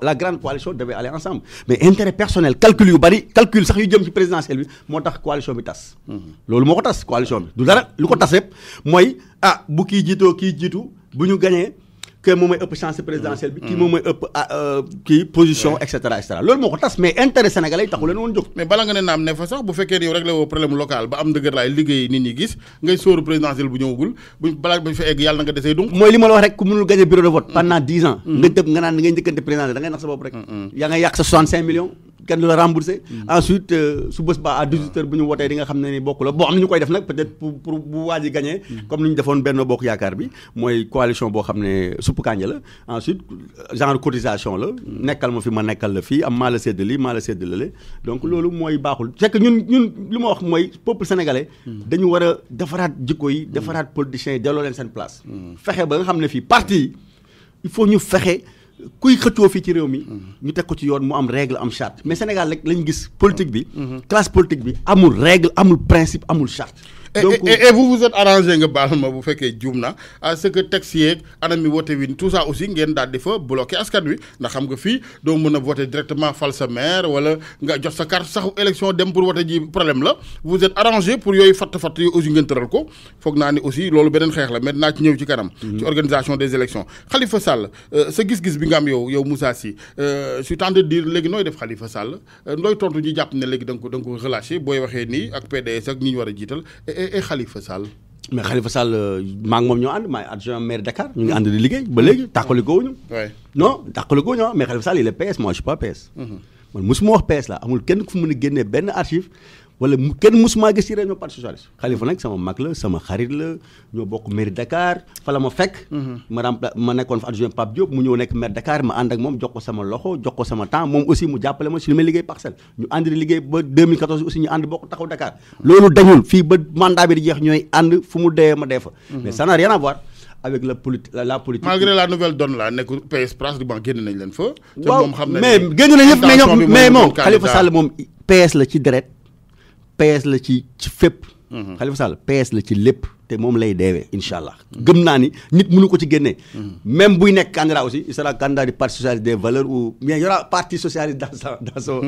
C: la grande coalition devait aller ensemble mais intérêt personnel calcul yu bari calcul sax yu jëm ci présidentielle bi moo tax coalition bi tas loolu moo ko tas coalition bi du dara lu ko tas yëpp mooy bu kii jiitoo kii jiitu bu ñu gañee que moom mooy ëpp chance présidentielle bi kii moom mooy ëpp kii position et cetera loolu moo ko tas mais intérêt sénégalais yi taxu leen woon jóg.
B: mais bala nga ne naam ne fa sax bu fekkee ne yow réglé woo problème local ba am dëgër laay liggéey nit ñi gis ngay sóoru présidentielle bu ñëwagul balaa ba fa egg yàlla na nga desee donc
C: mooy li ma la wax rek ku mënul gagner bureau de vote pendant 10 ans nga tëb nga naan ngay njëkkante présidentielle da ngay nax sa bopp rek yaa ngay yàq sa 65 millions kenn du la remboursé ensuite su bés ba à 18h bu ñu wootee di nga xam ne ni bokk la bon am na ñu koy def nag peut-être pour bu waa ji gagné comme ni ñu defoon Benno Bokk Yaakaar bi mooy coalition boo xam ne supp kànja la ensuite genre cotisation la nekkal ma fi ma nekkal la fii am maa la sédd lii maa la sédd lale donc loolu mooy baaxul c'est que ñun li ma wax mooy peuple sénégalais dañu war a defaraat jikko yi defaraat politiciens yi delloo leen seen place fexe ba nga xam ne fii parti yi il faut ñu fexe kuy xëccoo fii ci réew mi ñu teg ko ci yoon mu am règle am charte mais Sénégal rek lañu gis politique bi classe politique bi amul règle amul principe amul charte
B: donc et vous êtes arrangé nga baal ma bu fekkee juum na à ce que texte yeeg anam mi voté wi tout ça aussi ngeen daal di fa bloqué askan wi ndax xam nga fii doo mën a voté directement fal sa maire wala nga jot sa carte sax élection dem pour voté ji problème la vous êtes arrangé pour yooyu fatt yooyu aussi ngeen tëral ko foog naa ni aussi loolu beneen xeex la mais dinaa ci ñëw ci kanam ci organisation des élections Khalifa Sall sa gis-gis bi nga am yow Moussa Sy je suis tenté de dire léegi nooy def Khalifa Sall ndooy tontu ñi jàpp ne léegi da nga ko relâché booy waxee nii ak PDS ak ñi ñu war a jiital et Khalifa Sall.
C: mais Khalifa Sall maa ngi moom ñoo ànd maay adjoint maire Dakar ñu ngi ànd di liggéey ba léegi tàqalikoo wuñu. non tàqalikoo wuñu mais Khalifa Sall il est PS moi je suis pas PS. man mosuma wax PS la amul kenn ku fi mën a génnee benn archive wala kenn mosuma gis ci réunion parti socialiste. Khalifa nag sama mag la sama xarit la ñoo bokk maire Dakar fa la ma fekk. ma nekkoon fa adjoint Pape Diop mu ñëw nekk maire Dakar ma ànd ak moom jox ko sama loxo jox ko sama temps moom aussi mu jàppale ma si li may liggéey parcelle ñu ànd di liggéey ba 2014 aussi ñu ànd bokk taxaw Dakar. loolu dañul fii ba mandat bi di jeex ñooy ànd fu mu dee ma dee fa. mais ça n'a rien à voir avec la politique.
B: malgré la nouvelle donne la nekk PS pratiquement génn nañ leen fa.
C: waaw mais génn nañ yëpp mais ñoom mais moom Khalifa Sall moom PS la ci deret PS la ci fépp. Khalifa Sall PS la ci lépp te moom lay deewee incha allah. gëm naa ni nit mënu ko ci génnee. même buy nekk candidat aussi il sera candidat du parti socialiste des valeurs ou bien y aura parti socialiste dans son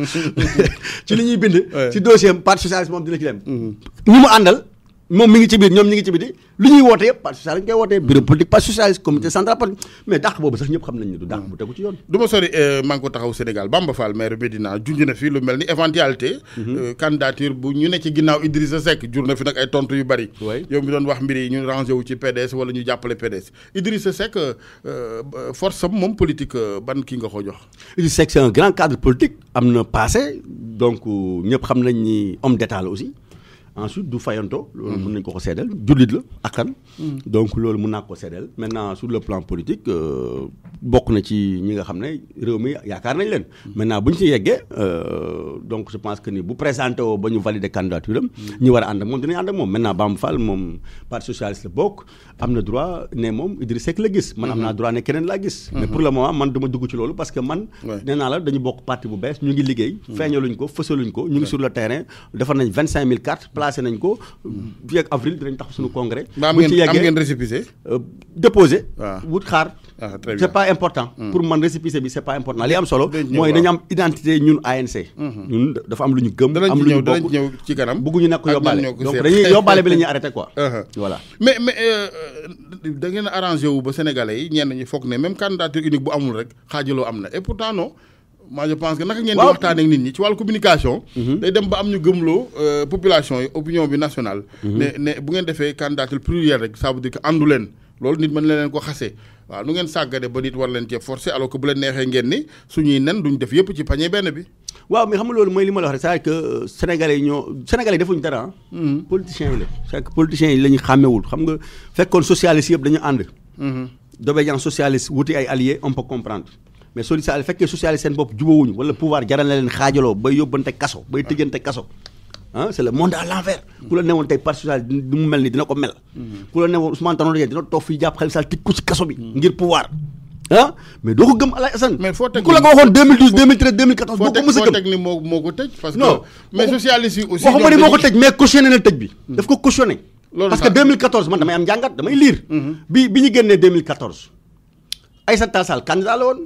C: ci li ñuy bind. ci dossier am parti socialiste moom dina ci dem. ñi mu àndal moom mi ngi ci biir ñoom ñi ngi ci biti lu ñuy wootee yëpp parti socialiste ngay wootee bureau politique parti socialiste comité central parti mais dàq boobu sax ñëpp xam nañ ne du dàq bu tegu ci yoon.
B: du ma sori maa ngi ko taxaw Sénégal Bamba Fall maire Médina junj na fi lu mel ni éventualité. candidature bu ñu ne ci ginnaaw Idrissa Seck jur na fi nag ay tontu yu bari. yow mi doon wax mbir yi ñu rangé wu ci PDS wala ñu jàppale PDS Idrissa Seck force am moom politique ban kii nga ko jox.
C: Idrissa Seck c'est un grand cadre politique am na passé donc ñëpp xam nañ ni homme d'état la aussi. ensuite du fayanto loolu mën nañ ko seedeel jullit la akkan donc loolu mën naa ko seedeel maintenant sur le plan politique bokk na ci ñi nga xam ne réew mi yaakaar nañ leen maintenant bu ñu ci yeggee donc je pense que ni bu présenté woo ba ñu valider candidature am ñi war a ànd ak moom dinañ ànd ak moom maintenant Bamba Fall moom parti socialiste la bokk am na droit ne moom Idrissa Seck la gis man am naa droit ne keneen laa gis mais pour le moment man dama dugg ci loolu parce que man nee naa la dañu bokk parti bu bees ñu ngi liggéey feeñaluñ ko fësaluñ ko ñu ngi sur le terrain defar nañ 25000 cartes placé nañ ko fii ak avril dinañ tax suñu congrès.
B: bu ci yeggee am ngeen récépissé.
C: déposé. wut xaar. très bien c'est pas important. pour man récépissé bi c'est pas important li am solo. mooy dañu am identité ñun ANC. ñun dafa am lu ñu gëm. am lu ñu bokk
B: danañ ñëw ci kanam.
C: bëgguñu nekk yóbbaale donc dañuy yóbbaale bi la ñuy arrêté quoi. voilà
B: mais da ngeen arrangé wu ba Sénégalais yi ñenn ñi foog ne même candidature unique bu amul rek xaajaloo am na et pourtant non. moi je pense que naka ngeen di waxtaan ak nit ñi ci wàllu communication. day dem ba am ñu gëmloo population yi opinion bi nationale. ne bu ngeen defee candidature plurielle rek ça veut dire que àndu leen loolu nit mën leen ko xasee waaw nu ngeen sàggane ba nit war leen cee forcer alors que bu leen neexee ngeen ni suñuy nen duñ def yëpp ci panier benn bi.
C: waaw mais xam nga loolu mooy li ma la wax rek c'est-à-dire que sénégalais yi defuñu dara politiciens yi la c'est que politiciens yi la ñu xàmmewul xam nga fekkoon socialiste yëpp dañu ànd. d'obédience socialiste wuti ay alliés on peut comprendre. mais social fekkee socialiste seen bopp jubawuñu wala pouvoir jaral na leen xaajaloo bay yóbbante kaso bay tëjante kaso c'est le monde à l'envers ku la newoon tey parti socialiste du mu mel ni dina ko mel ku la newoon Ousmane Tanor Dieng dina toog fii jàpp Khalifa Sall tëj ko ci kaso bi ngir pouvoir mais doo ko gëm Alaye Assane
B: mais foo teg
C: ku la ko waxoon 2012 2013 2014 boo ko mës a gëm
B: foo teg ni moo ko tëj parce que mais socialiste yi aussi
C: waxuma ni moo ko tëj mais cautionné na tëj bi daf ko cautionné parce que 2014 man damay am njàngat damay lire bi ñu génnee 2014 Aïssata Tall Sall candidat la woon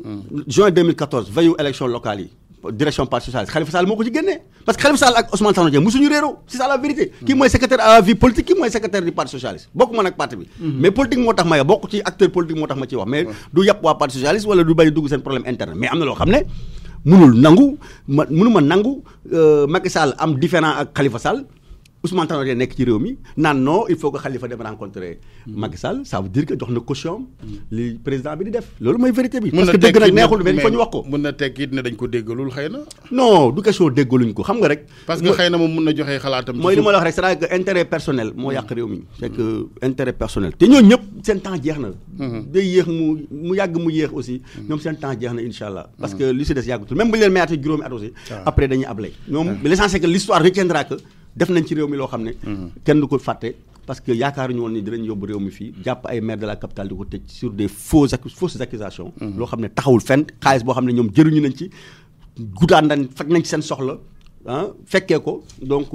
C: juin 2014 veillu élection locale yi direction parti socialiste Khalifa Sall moo ko ci génnee parce que Khalifa Sall ak Ousmane Tanor Dieng musuñu réeroo c'est ça la vérité. kii mooy secrétaire à la vie politique kii mooy secrétaire du parti socialiste bokk ma nag parti bi. mais politique moo tax ma bokk ci acteur politique moo tax ma ciy wax mais du yàpp waa parti socialiste wala du bañ a dugg seen problème interne mais am na loo xam ne mënuma nangu Macky Sall am différent ak Khalifa Sall. Ousmane Tanor Dieng nekk ci réew mi naan non il faut que Khalifa dem rencontrer Macky Sall ça veut dire que jox na caution li président bi di def loolu mooy vérité bi. parce que dëgg nag neexul mais il faut ñu wax ko.
B: mën na tekki it ne dañ ko déggalul xëy na.
C: non du question déggaluñ ko xam nga rek.
B: parce que xëy na moom mën na joxe xalaatam.
C: mooy li ma la wax rek c'est-à-dire que intérêt personnel moo yàq réew mi. c'est que intérêt personnel te ñooñu ñëpp seen temps jeex na. day yéex mu yàgg mu yéex aussi. ñoom seen temps jeex na incha allah. parce que li si des yàggatul même bu ñu leen mayaatee juróomi at aussi. après dañuy ablé ñoom l'essentiel que l'histoire retiendra que def nañ ci réew mi loo xam ne kenn du ko fàtte parce que yaakaaruñu woon ni dinañ yóbbu réew mi fii jàpp ay maire de la capitale di ko tëj sur des fausses accusations loo xam ne taxawul fenn xaalis boo xam ne ñoom jëruñu nañ ci guddaan nañ faj nañ ci seen soxla fekkee ko donc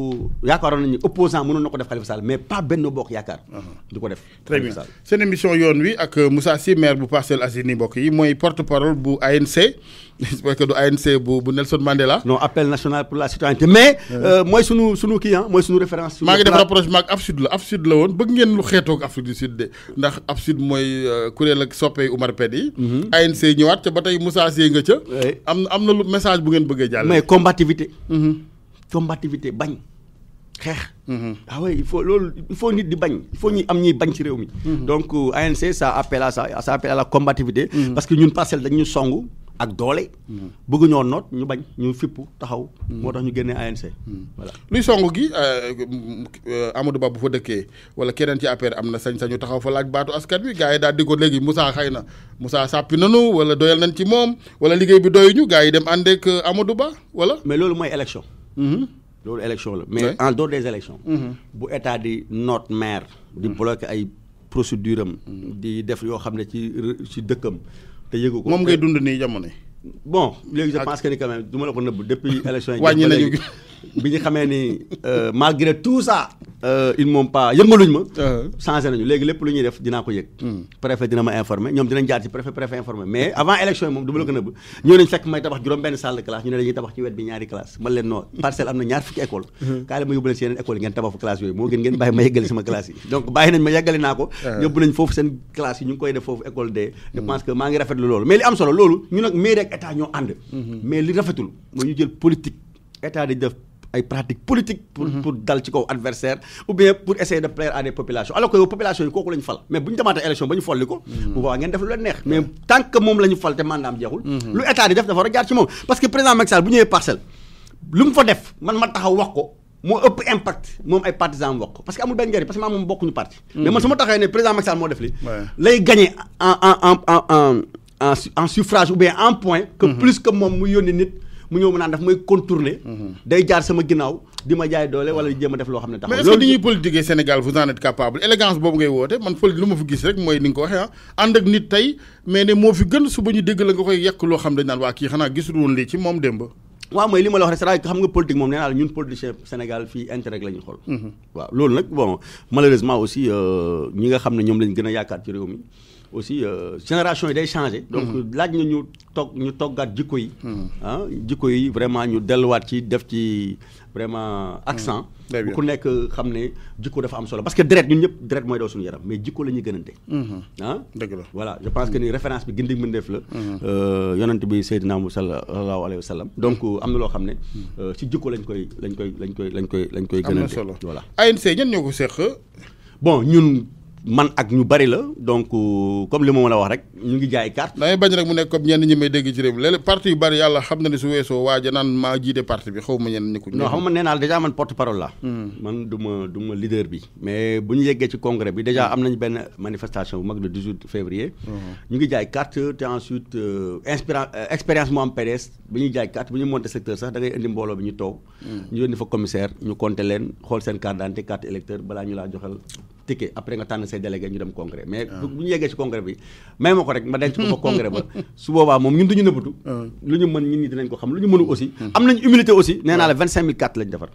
C: yaakaaroon nañu opposant mënoon na ko def Khalifa Sall mais pas Benno Bokk Yaakaar di ko def
B: très bien seen émission yoon wi ak Moussa Sy maire bu Parcelles Assainies mbokk yi mooy porte-parole bu ANC j'espère que du ANC bu Nelson Mandela.
C: non appel national pour la citoyenneté mais mooy sunu kii mooy sunu référence.
B: maa ngi def rapprochement ak AFSUD la woon bëgg ngeen lu xeetoog Afrique du Sud de ndax AFSUD mooy kuréel ak soppey Oumar Pène yi. ANC ñëwaat ca ba tey Moussa Sy nga ca. am na lu message bu ngeen bëggee jàll.
C: mais combativité. combativité bañ xeex. ah oui il faut nit di bañ il faut ñuy am ñuy bañ ci réew mi. donc ANC ça appelle à ça appelle à la combativité. parce que ñun Parcelles dañ ñu songu ak doole. bëgg ñoo noot ñu bañ ñu fippu taxaw. moo tax ñu génnee ANC. voilà
B: luy songu gi Amadou Ba bu fa dëkkee wala keneen ci APR am na sañ-sañu taxaw fa laaj baatu askan wi gars yi daal di ko léegi Moussa xëy na Moussa sàppi nanu wala doyal nañ ci moom wala liggéey bi doyuñu gars yi dem àndeek Amadou Ba wala.
C: mais loolu mooy élection. loolu élection la mais en dehors des élections bu état di noot maire di bloquer ay procédure am di def yoo xam ne ci dëkkam te yëgu ko
B: moom ngay dund nii jamono
C: bon léegi je pense que ni quand même du ma la ko nëbb depuis élection yi
B: wàññi nañu
C: bi ñu xamee ni malgré tout ça ils m'ont pas yëngaluñ ma changé nañu léegi lépp lu ñuy def dinaa ko yëg préfet dina ma informer ñoom dinañ jaar ci préfet informer mais avant élection yi moom du ma la ko nëbb ñëw nañ fekk may tabax juróom benn salle de classe ñu ne dañuy tabax ci wet bi ñaari classe man leen non Parcelles am na ñaar fukki école kaay la ma yóbbu leen si yeneen école yi ngeen tabax fa classe yooyu moo gën ngeen bàyyi ma yeggali sama classe yi donc bàyyi nañ ma yeggali naa ko yóbbu nañ foofu seen classe yi ñu ngi koy def foofu école de je pense que maa ngi rafetlu loolu mais li am solo loolu ñu nag mairie ak état ñoo ànd mais li rafetul mooy ñu jël politique état di def ay pratiques politiques pour dal ci kaw adversaire ou bien pour essayer de plaire à des populations alors que yow population yi kooku la ñu fal mais bu ñu demaatee élection ba ñu folli ko bu boobaa ngeen def lu leen neex mais tant que moom la ñu fal te mandaam jeexul lu état di def dafa war a jaar ci moom parce que président Macky Sall bu ñëwee Parcelles lu mu fa def man ma taxaw wax ko moo ëpp impact moom ay partisans wax ko parce que amul benn njëriñ parce que maa moom bokkuñu parti mais man su ma taxawee ne président Macky Sall moo def li lay gagné en suffrage ou bien en point que plus que moom mu yónni nit mu ñëw mu naan daf may contourner day jaar sama ginnaaw di ma jaay doole wala di jéem a def loo xam ne taxaw.
B: mais est-ce que ni ñuy politiquer Sénégal vous en êtes capable élégance boobu ngay woote man politique lu ma fi gis rek mooy ni nga ko waxee ànd ak nit tey mais ne moo fi gën suba ñu dégg la nga koy yekk loo xam dañ naan waa kii xanaa gisul woon lii ci moom démb.
C: waaw mooy li ma la wax rek c'est-à-dire que xam nga politique moom nee naa la ñun politicien Sénégal fii intérêt la ñuy xool. waaw loolu nag bon malheureusement aussi ñi nga xam ne ñoom lañ gën a yaakaar ci réew mi aussi génération yi day changé. donc laaj na ñu toggaat jikko yi. jikko yi vraiment ñu delluwaat ci def ci vraiment accent. bu ku nekk xam ne jikko dafa am solo parce que deret ñun ñëpp deret mooy daw suñu yaram mais jikko la ñuy gënante.
B: dëgg la
C: voilà je pense que ni référence bi gindi mën def la. yonent bi Seydina Muhammad sallallahu alayhi wa sallam. donc am na loo xam ne ci jikko lañ koy gënante.
B: am na solo
C: voilà.
B: ANC ñan ñoo ko seq.
C: bon ñun. man ak ñu bari la donc comme li ma mën a wax rek ñu ngi jaay carte.
B: damay bañ rek mu nekk comme ñenn ñi may dégg ci réew mi léeg-léeg parti yu bari yàlla xam na ne su weesoo waaja naan maa jiite parti bi xaw ma ñenn ñi ko.
C: non xam nga nee naa déjà man porte parole la. man du ma leader bi. mais bu ñu yeggee ci congrès bi déjà am nañu benn manifestation bu mag le 18 février. ñu ngi jaay carte te ensuite expérience mu am PDS bu ñuy jaay carte bu ñu monter secteur sax da ngay indi mbooloo bi ñu toog. ñu yónni fa commissaire ñu compter leen xool seen carte d'identité carte électeur balaa ñu laa joxal ticket après nga tànn say délégué ñu dem congrès mais bu ñu yeggee ci congrès bi may ma ko rek ma denc ko fa congrès ba su boobaa moom ñun duñu nëbbatu lu ñu mën ñun ñi dinañ ko xam lu ñu mënu aussi am nañ humilité aussi nee naa la 25000 cartes lañ defar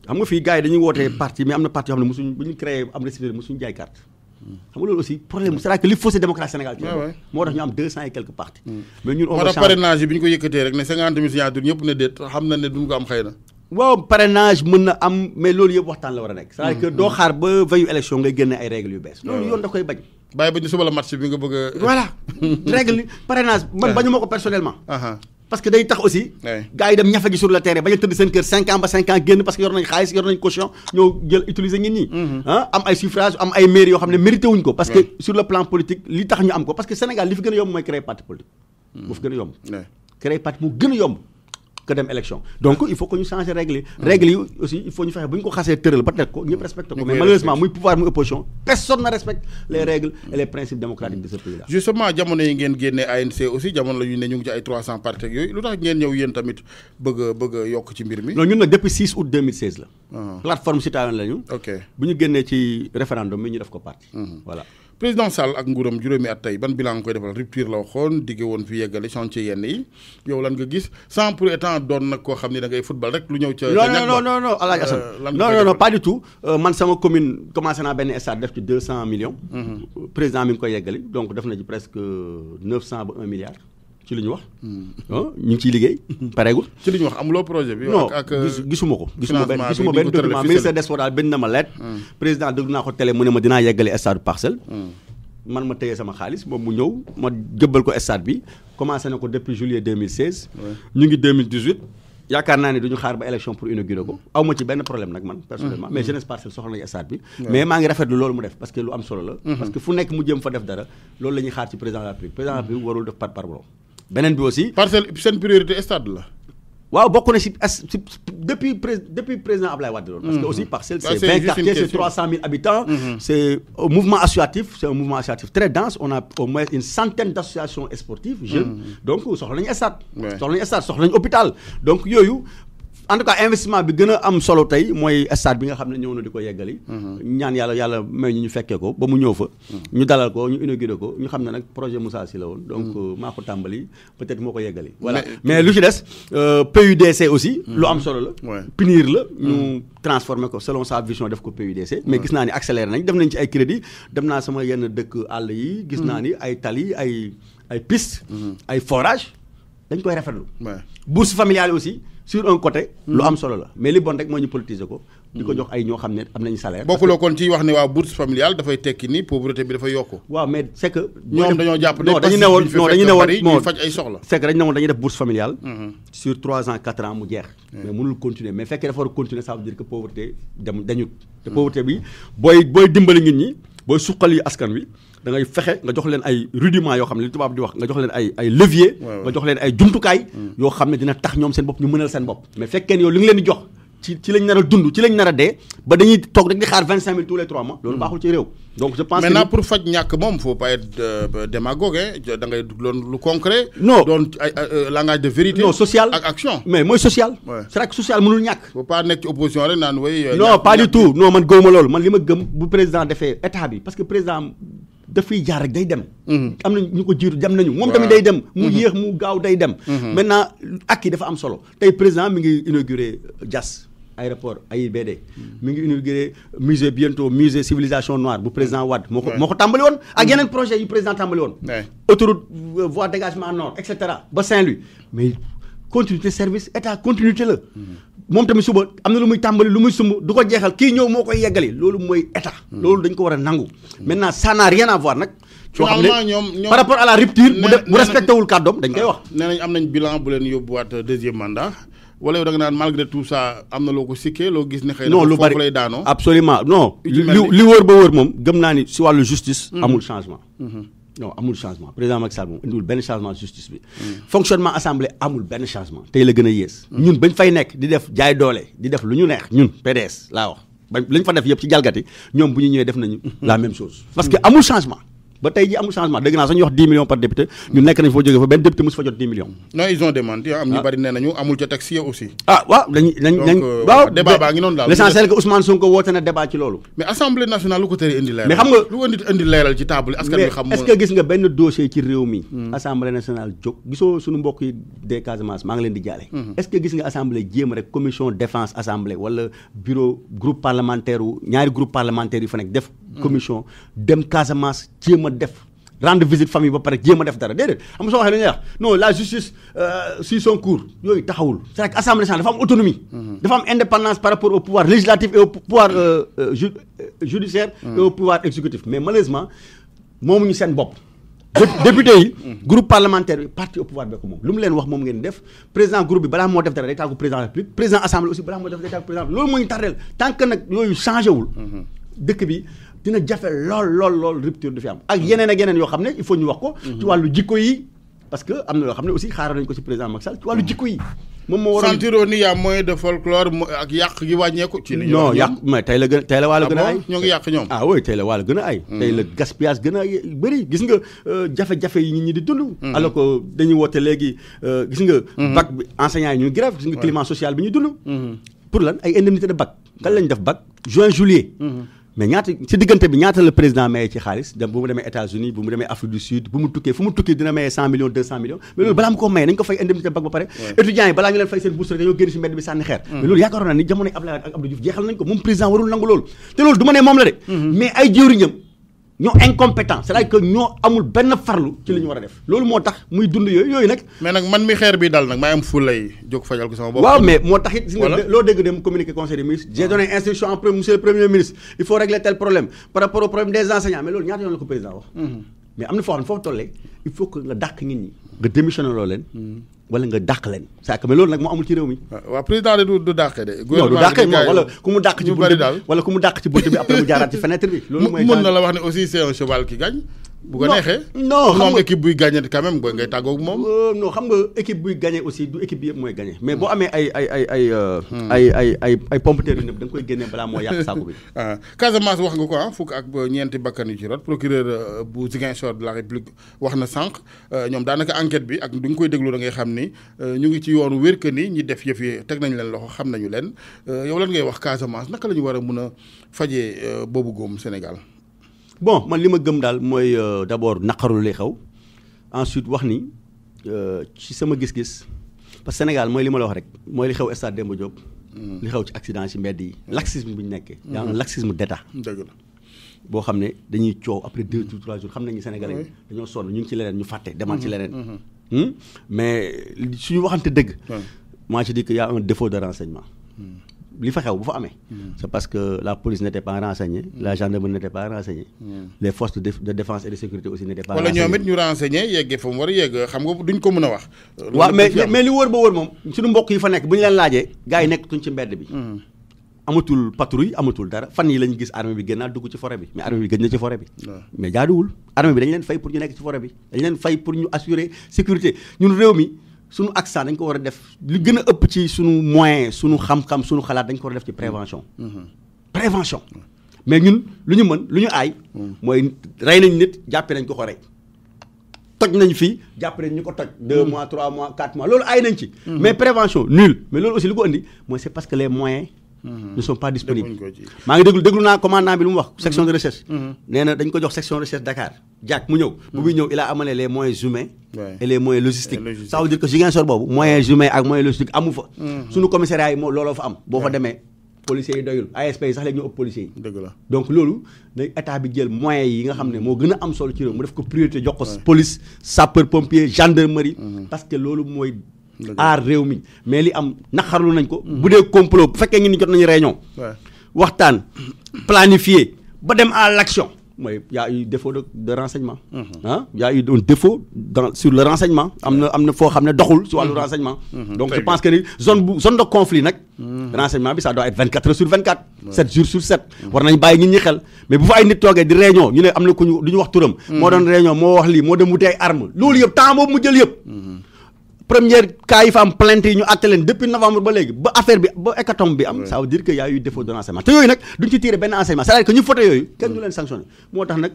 C: xam nga fii gars yi dañuy wootee parti mais am na parti yoo xam ne mosuñ bu ñu créé am récépissé mosuñu jaay carte xam nga loolu aussi problème c'est-à-dire que li faussé démocratie Sénégal moo tax ñu am 200 et quelques partis mais ñun on va changer
B: parrainage yi bi ñu ko yëkkatee rek ne 50 000 signatures ñëpp ne déet xam na ne duñ ko am xëy na
C: waaw parrainage mën na am mais loolu yëpp waxtaan la war a nekk c'est-à-dire que doo xaar ba veillu élection ngay génne ay règles yu bees loolu yoon da koy bañ
B: bàyyi ba ñu suba la match bi nga bëgg a
C: voilà règle ni parrainage man bañu ma ko personnellement parce que day tax aussi gars yi dem ñafe gi sur le terrain bañ a tëdd seen kër 5 ans ba 5 ans génn parce que yor nañ xaalis yor nañ caution ñoo jël utiliser nit ñi am ay suffrage am ay mairie yoo xam ne mérité wuñ ko parce que sur le plan politique li tax ñu am ko parce que Sénégal li fi gën a yomb mooy créer parti politique moo fi gën a yomb créer parti mu gën a yomb que dem élection donc il faut que ñu changer règle yi aussi il faut ñu fexe bu ñu ko xasee tëral ba teg ko ñëpp respecté ko mais malheureusement muy pouvoir muy opposition personne ne respecte les règles et les principes démocratiques de ce pays là
B: justement jamono yi ngeen génnee ANC aussi jamono la ñu ne ñu ngi ci ay 300 partis yooyu lu tax ngeen ñëw yéen tamit bëgg a yokk ci mbir mi
C: non ñun nag depuis 6 août 2016 la plateforme citoyenne la ñu
B: ok bu
C: ñu génnee ci référendum bi ñu def ko parti voilà
B: président Sall ak nguuram juróomi at tey ban bilan nga koy defal rupture la waxoon digge woon fi yeggale chantier yenn yi yow lan nga gis sans pour autant doon nag koo xam ni da ngay football rek lu ñëw ca
C: non Alaaji Assane non pas du tout man sama commune commencé naa benn stade def ci 200 millions président mi ngi koy yeggali donc def na ci presque 900 ba 1 milliard ci li ñu wax ñu ngi ciy liggéey pareegul
B: ci li ñu wax amuloo projet bi
C: non gisuma ko gisuma benn document ministère des sports daal benn na ma lettre président déglu naa ko télé mu ne ma dinaa yeggale stade Parcelles man ma téye sama xaalis moom mu ñëw ma jëbbal ko stade bi commencé na ko depuis juillet 2016 ñu ngi 2018 yaakaar naa ne duñu xaar ba élection pour inaugurer ko aw ma ci benn problème nag man personnellement mais jeunesse Parcelles soxla nañu stade bi mais maa ngi rafetlu loolu mu def parce que lu am solo la parce que fu nekk mu jëm fa def dara loolu la ñuy xaar ci président de la République warul def par beneen bi aussi
B: Parcelles seen priorité stade la
C: waaw bokk na si depuis président Ablaye Wade loolu parce que aussi Parcelles c'est 20 quartiers c'est 300 000 habitants c'est un mouvement associatif très dense on a au moins une centaine d'associations sportives jeunes donc soxla nañu stade soxla nañu hôpital donc yooyu en tout cas investissement bi gën a am solo tey mooy stade bi nga xam ne ñëw na di ko yeggali ñaan yàlla may ñu fekkee ko ba mu ñëw fa ñu dalal ko ñu inauguré ko ñu xam ne nag projet Moussa Sy la woon donc maa ko tàmbali peut-être moo ko yeggali voilà mais lu ci des PUDC aussi lu am solo la PNIR la ñu transformé ko selon sa vision def ko PUDC mais gis naa ni accéléré nañ def nañ ci ay crédit dem naa sama yenn dëkk àll yi gis naa ni ay tali ay piste ay forage dañ koy rafetlu bourse familiale aussi sur un côté lu am solo la mais li bon rek moo ñu politiser ko di ko jox ay ñoo xam ne am nañu salaire
B: bokkuloo kon ci wax ne waa bourse familiale dafay tekki ni pauvreté bi dafa yokku
C: waaw mais c'est que
B: ñoom dañoo jàpp
C: non dañu ne woon
B: ñuy faj ay soxla
C: c'est que dañu ne woon dañuy def bourse familiale sur 3 ans 4 ans mu jeex mais mënul continuer mais fekkee dafa war a continuer ça veut dire que pauvreté dañut te pauvreté bi booy dimbali nit ñi booy suqali askan wi da ngay fexe nga jox leen ay rudiments yoo xam ne li tubaab di wax nga jox leen ay levier nga jox leen ay jumtukaay yoo xam ne dina tax ñoom seen bopp ñu mënal seen bopp mais fekkee yow li nga leen di jox ci lañ nar a dund ci lañ nar a dee ba dañuy toog rek di xaar 25 000 tous les 3 mois loolu baaxul ci réew donc je pense
B: maintenant pour faj ñàkk moom faut pas être démagogue da ngay doon lu concret
C: non
B: doon ay langage de vérité
C: non social
B: ak action
C: mais mooy social c'est vrai que social mënul ñàkk
B: faut pas nekk ci opposition rek naan way
C: non pas du tout non man gëwuma loolu man li ma gëm bu président defee état bi parce que président dafay jaar rek day dem am na ñu ko jiitu dem nañu moom tamit day dem mu yéex mu gaaw day dem maintenant ak yi dafa am solo tey président mi ngi inauguré Diass aéroport AIBD mi ngi inauguré musée bientôt musée civilisation noire bu président Wade moo ko tàmbali woon ak yeneen projet yu président tàmbali woon autoroute voie dégagement nord et cetera ba Saint-Louis mais continuité service état continuité la moom tamit suba am na lu muy tàmbali lu muy sumb du ko jeexal kii ñëw moo koy yeggali loolu mooy état loolu dañ ko war a nangu maintenant ça n'a rien à voir nag soo xam ne
B: ñoom
C: par rapport à la rupture bu respecté wul kàddoom dañ koy wax
B: nee nañ am nañ bilan bu leen yóbbuwaat deuxième mandat wala yow da nga naan malgré tout ça am na loo ko sikkee loo gis ne xëy na foofu lay daanoo
C: absolument non li wër ba wër moom gëm naa ni si wàllu justice amul changement non amul changement président Macky Sall moom indiwul benn changement justice bi fonctionnement assemblée amul benn changement tey la gën a yées ñun bañ fay nekk di def jaay doole di def lu ñu neex ñun PDS laa wax lañ fa def yëpp ci jalgati ñoom bu ñu ñëwee def nañu la même chose parce que amul changement ba tey ji amul changement dégg naa sax ñu wax 10 millions par député ñu nekk nañ foo jógee fa benn député mosu fa jot 10 millions
B: non ils ont demandé am ñu bari nee nañu amul ca taxi aussi
C: waaw nañ
B: waaw débat baa ngi noonu daal
C: l'essentiel que Ousmane Sonko woote na débat ci loolu
B: mais assemblée nationale lu ko tere indi leeral
C: mais xam nga
B: lu indi leeral ci table askan bi xam
C: est-ce que gis nga benn dossier ci réew mi assemblée nationale jóg gisoo suñu mbokk yi des Casamance maa ngi leen di jaale est-ce que gis nga assemblée jéem rek commission défense assemblée wala bureau groupe parlementaire wu ñaari groupe parlementaire yi fa nekk def commission dem Casamance jéem a def rendre visite famille ba pare jéem a def dara déedéet xam nga soo waxee lu ñuy wax non la justice suit son cours yooyu taxawul c'est que assemblée nationale dafa am autonomie. dafa am indépendance par rapport au pouvoir législatif et au pouvoir judiciaire et au pouvoir exécutif mais malheureusement moomuñu seen bopp. député yi groupe parlementaire bi parti au pouvoir bi ko moom lu mu leen wax moom ngeen def président groupe bi balaa moo def dara day tàggu président de la République président assemblée aussi balaa moo def day tàggu président loolu moo ñu tardeel tant que nag yooyu changé wul dëkk bi dina jafe lool rupture du fi am ak yeneen yoo xam ne il faut ñu wax ko ci wàllu jikko yi parce que am na yoo xam ne aussi xaaral nañu ko ci président Macky Sall ci wàllu jikko yi moom moo waroon
B: sentiroo ni yaa moyen de folklore ak yàq gi wàññeeku ci li
C: non yàq mais tey la wàllu gën a ay
B: ñoo ngi yàq ñoom
C: oui tey la wàllu gën a ay tey la gaspillage gën a bëri gis nga jafe-jafe yi nit ñi di dund alors que dañuy woote léegi gis nga bac bi enseignants yi ñuy grève gis nga climat social bi ñuy dund pour lan ay indemnité de bac kan lañ def bac juin juillet mais ñaata ci diggante bi ñaata la président maye ci xaalis dem bu mu demee États-Unis bu mu demee Afrique du Sud bu mu tukkee fu mu tukki dina maye 100 millions 200 millions mais loolu balaa mu ko maye nañ ko fay indemnité bac ba pare étudiants yi balaa ñu leen fay seen bourse rek dañoo génn si mbedd bi sànni xeer mais loolu yaakaaroon naa ni jamonoy Abdoulaye ak Abdou Diouf jeexal nañ ko moom président warul nangu loolu te loolu du ma ne moom la de mais ay jëwriñam ñoo incompétent c'est-à-dire que ñoo amul benn farlu ci li ñu war a def loolu moo tax muy dund yooyu nag
B: mais nag man mi xeer bi dal nag maa am fu lay jóg fajal ko sama bopp
C: waaw mais moo tax it gis nga loo dégg dem communiqué conseil des ministres j'ai donné instruction en premier monsieur le premier ministre il faut régler tel problème par rapport au problème des enseignants mais loolu ñaata yoon la ko président wax mais am na foo xam ne foofu tollee il faut que nga dàq nit ñi nga démissionné loo leen wala nga dàq leen c'est que mais loolu nag moo amul ci réew mi
B: waaw président de du dàqe de
C: non du dàqe moom wala ku mu dàq ci bunt bi wala ku mu dàq ci bunt bi après mu jaaraat ci fenêtre bi loolu mooy
B: mën na la wax ne aussi c'est un cheval qui gagne bu ko neexee
C: non xam nga
B: équipe buy gagné quand même booy ngay tàggoog moom
C: non xam nga équipe buy gagné aussi du équipe bi yëpp mooy gagné mais boo amee ay pompeteurs yu nëb da nga koy génnee balaa moo yàq saako bi
B: Casamance wax nga ko fukk ak ñeenti bakkan yu ci rot procureur bu Ziguinchor de la République wax na sànq ñoom daanaka enquête bi ak du nga koy déglu da ngay xam ni ñu ngi ci yoonu wér que ni ñi def yëf yi teg nañ leen loxo xam nañu leen yow lan ngay wax Casamance naka la ñu war a mun a fajee boobu góom Sénégal
C: bon man li ma gëm daal mooy d'abord naqaru li xew ensuite wax ni ci sama gis-gis parce que Sénégal mooy li ma la wax rek mooy li xew stade Demba Diop li xew ci accident ci mbedd yi laxisme bu ñu nekkee yaa un laxisme d'état
B: dëgg la
C: boo xam ne dañuy coow après 2 jours 3 jours xam nañu Sénégalais yi dañoo sonn ñu ngi ci leneen ñu fàtte demaat ci leneen mais suñu waxante dëgg moi je dis que y a un défaut de renseignement li fa xew bu fa amee c'est parce que la police n'était pas renseignée la gendarmerie n'était pas renseignée les forces de défense et de sécurité aussi n'étaient pas renseignées
B: wala ñoom it ñu renseigné yeggee fa mu war a yegg xam nga duñ ko mën a wax
C: waaw mais li wóor ba wóor moom suñu mbokk yi fa nekk bu ñu leen laajee gars yi nekkatuñ ci mbedd bi amatul patrouille amatul dara fan yi la ñu gis armée bi gënnaat dugg ci forêt bi mais armée bi gën na ci forêt bi mais jaaduwul armée bi dañ leen fay pour ñu nekk ci forêt bi dañ leen fay pour ñu assurer sécurité ñun réew mi suñu accent dañ ko war a def li gën a ëpp ci suñu moyen suñu xam-xam suñu xalaat dañ ko war a def ci prévention mais ñun lu ñu mën lu ñu aay mooy rey nañ nit jàppe nañ ko rey toj nañ fii jàppe nañ ñu ko toj 2 mois 3 mois 4 mois loolu aay nañ ci mais prévention nul mais loolu aussi li ko andi mooy c'est parce que les moyens ne sont pas disponibles maa ngi déglu naa commandant bi lu mu wax section de recherche nee na dañ ko jox section de recherche Dakar Diack mu ñëw bu muy ñëw il a amené les moyens humains et les moyens logistiques ça veut dire que Ziguinchor boobu moyens humains ak moyens logistiques amu fa suñu commissariat yi moo looloo fa am boo fa demee policiers yi doyul ASP yi sax léegi ñu ëpp policiers yi
B: dëgg la
C: donc loolu day état bi jël moyens yi nga xam ne moo gën a am solo ci réew mu def ko priorité jox ko police sapeur pompier gendarmerie parce que loolu mooy aar réew mi mais li am naqarlu nañ ko bu dee complot bu fekkee ngi ni jot nañu réunion waxtaan planifié ba dem à l'action mooy y a eu défaut de renseignement y a eu un défaut sur le renseignement am na foo xam ne doxul si wàllu renseignement donc je pense que ni zone de conflit nag renseignement bi ça doit être 24 heures sur 24 7 jours sur 7 war nañ bàyyi nit ñi xel mais bu fa ay nit toogee di réunion ñu ne am na ku ñu du ñu wax turam moo doon réunion moo wax lii moo dem wuti ay arme loolu yëpp temps boobu mu jël yëpp première cas yi fa am plainte yi ñu àtte leen depuis novembre ba léegi ba affaire bi ba hécatombe bi am ça veut dire que y a eu défaut de renseignement te yooyu nag duñ ci tirer benn enseignement c'est-à-dire que ñu photo yooyu kenn du leen sanctionné moo tax nag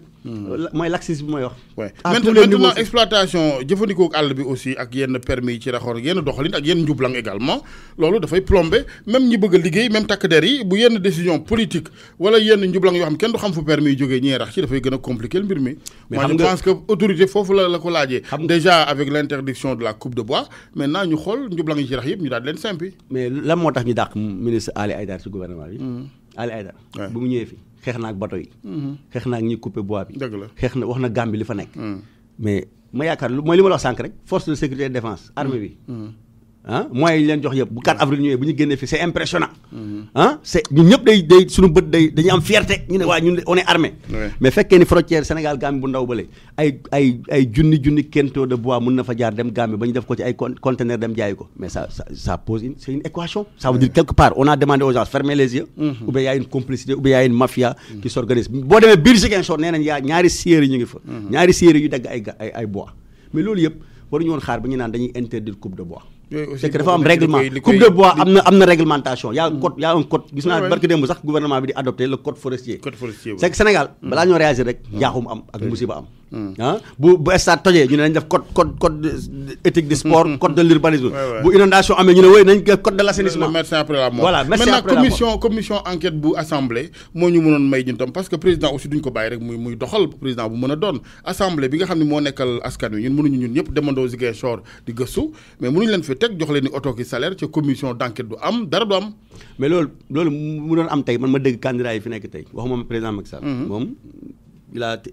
C: mooy laxisme bi mooy wax
B: maintenant exploitation jëfandikoo àll bi aussi ak yenn permis yi ci raxoor yenn doxalin ak yenn njublang également loolu dafay plomber même ñi bëgg a liggéey même takk der yi bu yenn décision politique wala yenn njublang yoo xam kenn du xam fu permis yi jógee ñee rax ci dafay gën a compliquer mbir mi moi je pense que autorité foofu la ko laajee déjà avec l'interdiction de la coupe de bois maintenant ñu xool njublang yi ci rax yëpp ñu daal di leen simpi
C: mais lan moo tax ñu dàq ministre Ali Aïdara ci gouvernement bi Ali Aïdara bu mu ñëwee fi xeex na ak bateau yi. xeex na ak ñi couper bois bi.
B: dëgg la
C: xeex na wax na Gambie li fa nekk. mais ma yaakaar mooy li ma la wax sànq rek force de sécurité et de défense armée bi. moyens yi leen jox yëpp bu 4 avril ñëwee bu ñu génnee fii c'est impressionnant. c'est ñun ñëpp day suñu bët dañuy am fierté ñu ne waa ñun on est armé. mais fekkee ni frontière Sénégal Gambie bu ndaw bële ay junni kento de bois mën na fa jaar dem Gambie ba ñu def ko ci ay conteneur dem jaayi ko mais ça pose c'est une équation. ça veut dire quelque part on a demandé aux gens fermer les yeux. ou bien y a une complicité ou bien y a une mafia. qui s'organise boo demee biir Ziguinchor nee nañ yaa ñaari séeréer ñu ngi fa. ñaari séeréer yu dagg ay bois mais loolu yëpp waruñu woon xaar ba ñu naan dañuy interdire coupe de bois. c'est que dafa am règlement coupe de bois am na réglementation y a un code gis naa barki démb sax gouvernement bi di adopté le code forestier. C'est que Sénégal balaa ñoo réagir rek njaaxum am ak musiba am. bu stade tojee ñu ne nañ def code éthique du sport code de l'urbanisme. bu inondation amee ñu ne wooy nañ code de l'assainissement.
B: le médecin après la mort.
C: voilà médecin après la mort.
B: commission enquête bu assemblée moo ñu mënoon may ñun tam parce que président aussi duñ ko bàyyi rek muy doxal président bu mën a doon assemblée bi nga xam ne moo nekkal askan wi ñun mënuñu ñun ñëpp demandoo Ziguinchor di gëstu mais mënuñu leen fi teg jox leen ni oto ki salaire ca commission d'enquête du am dara du am.
C: mais loolu mu doon am tey man ma dégg candidat yi fi nekk tey waxuma président Macky Sall. moom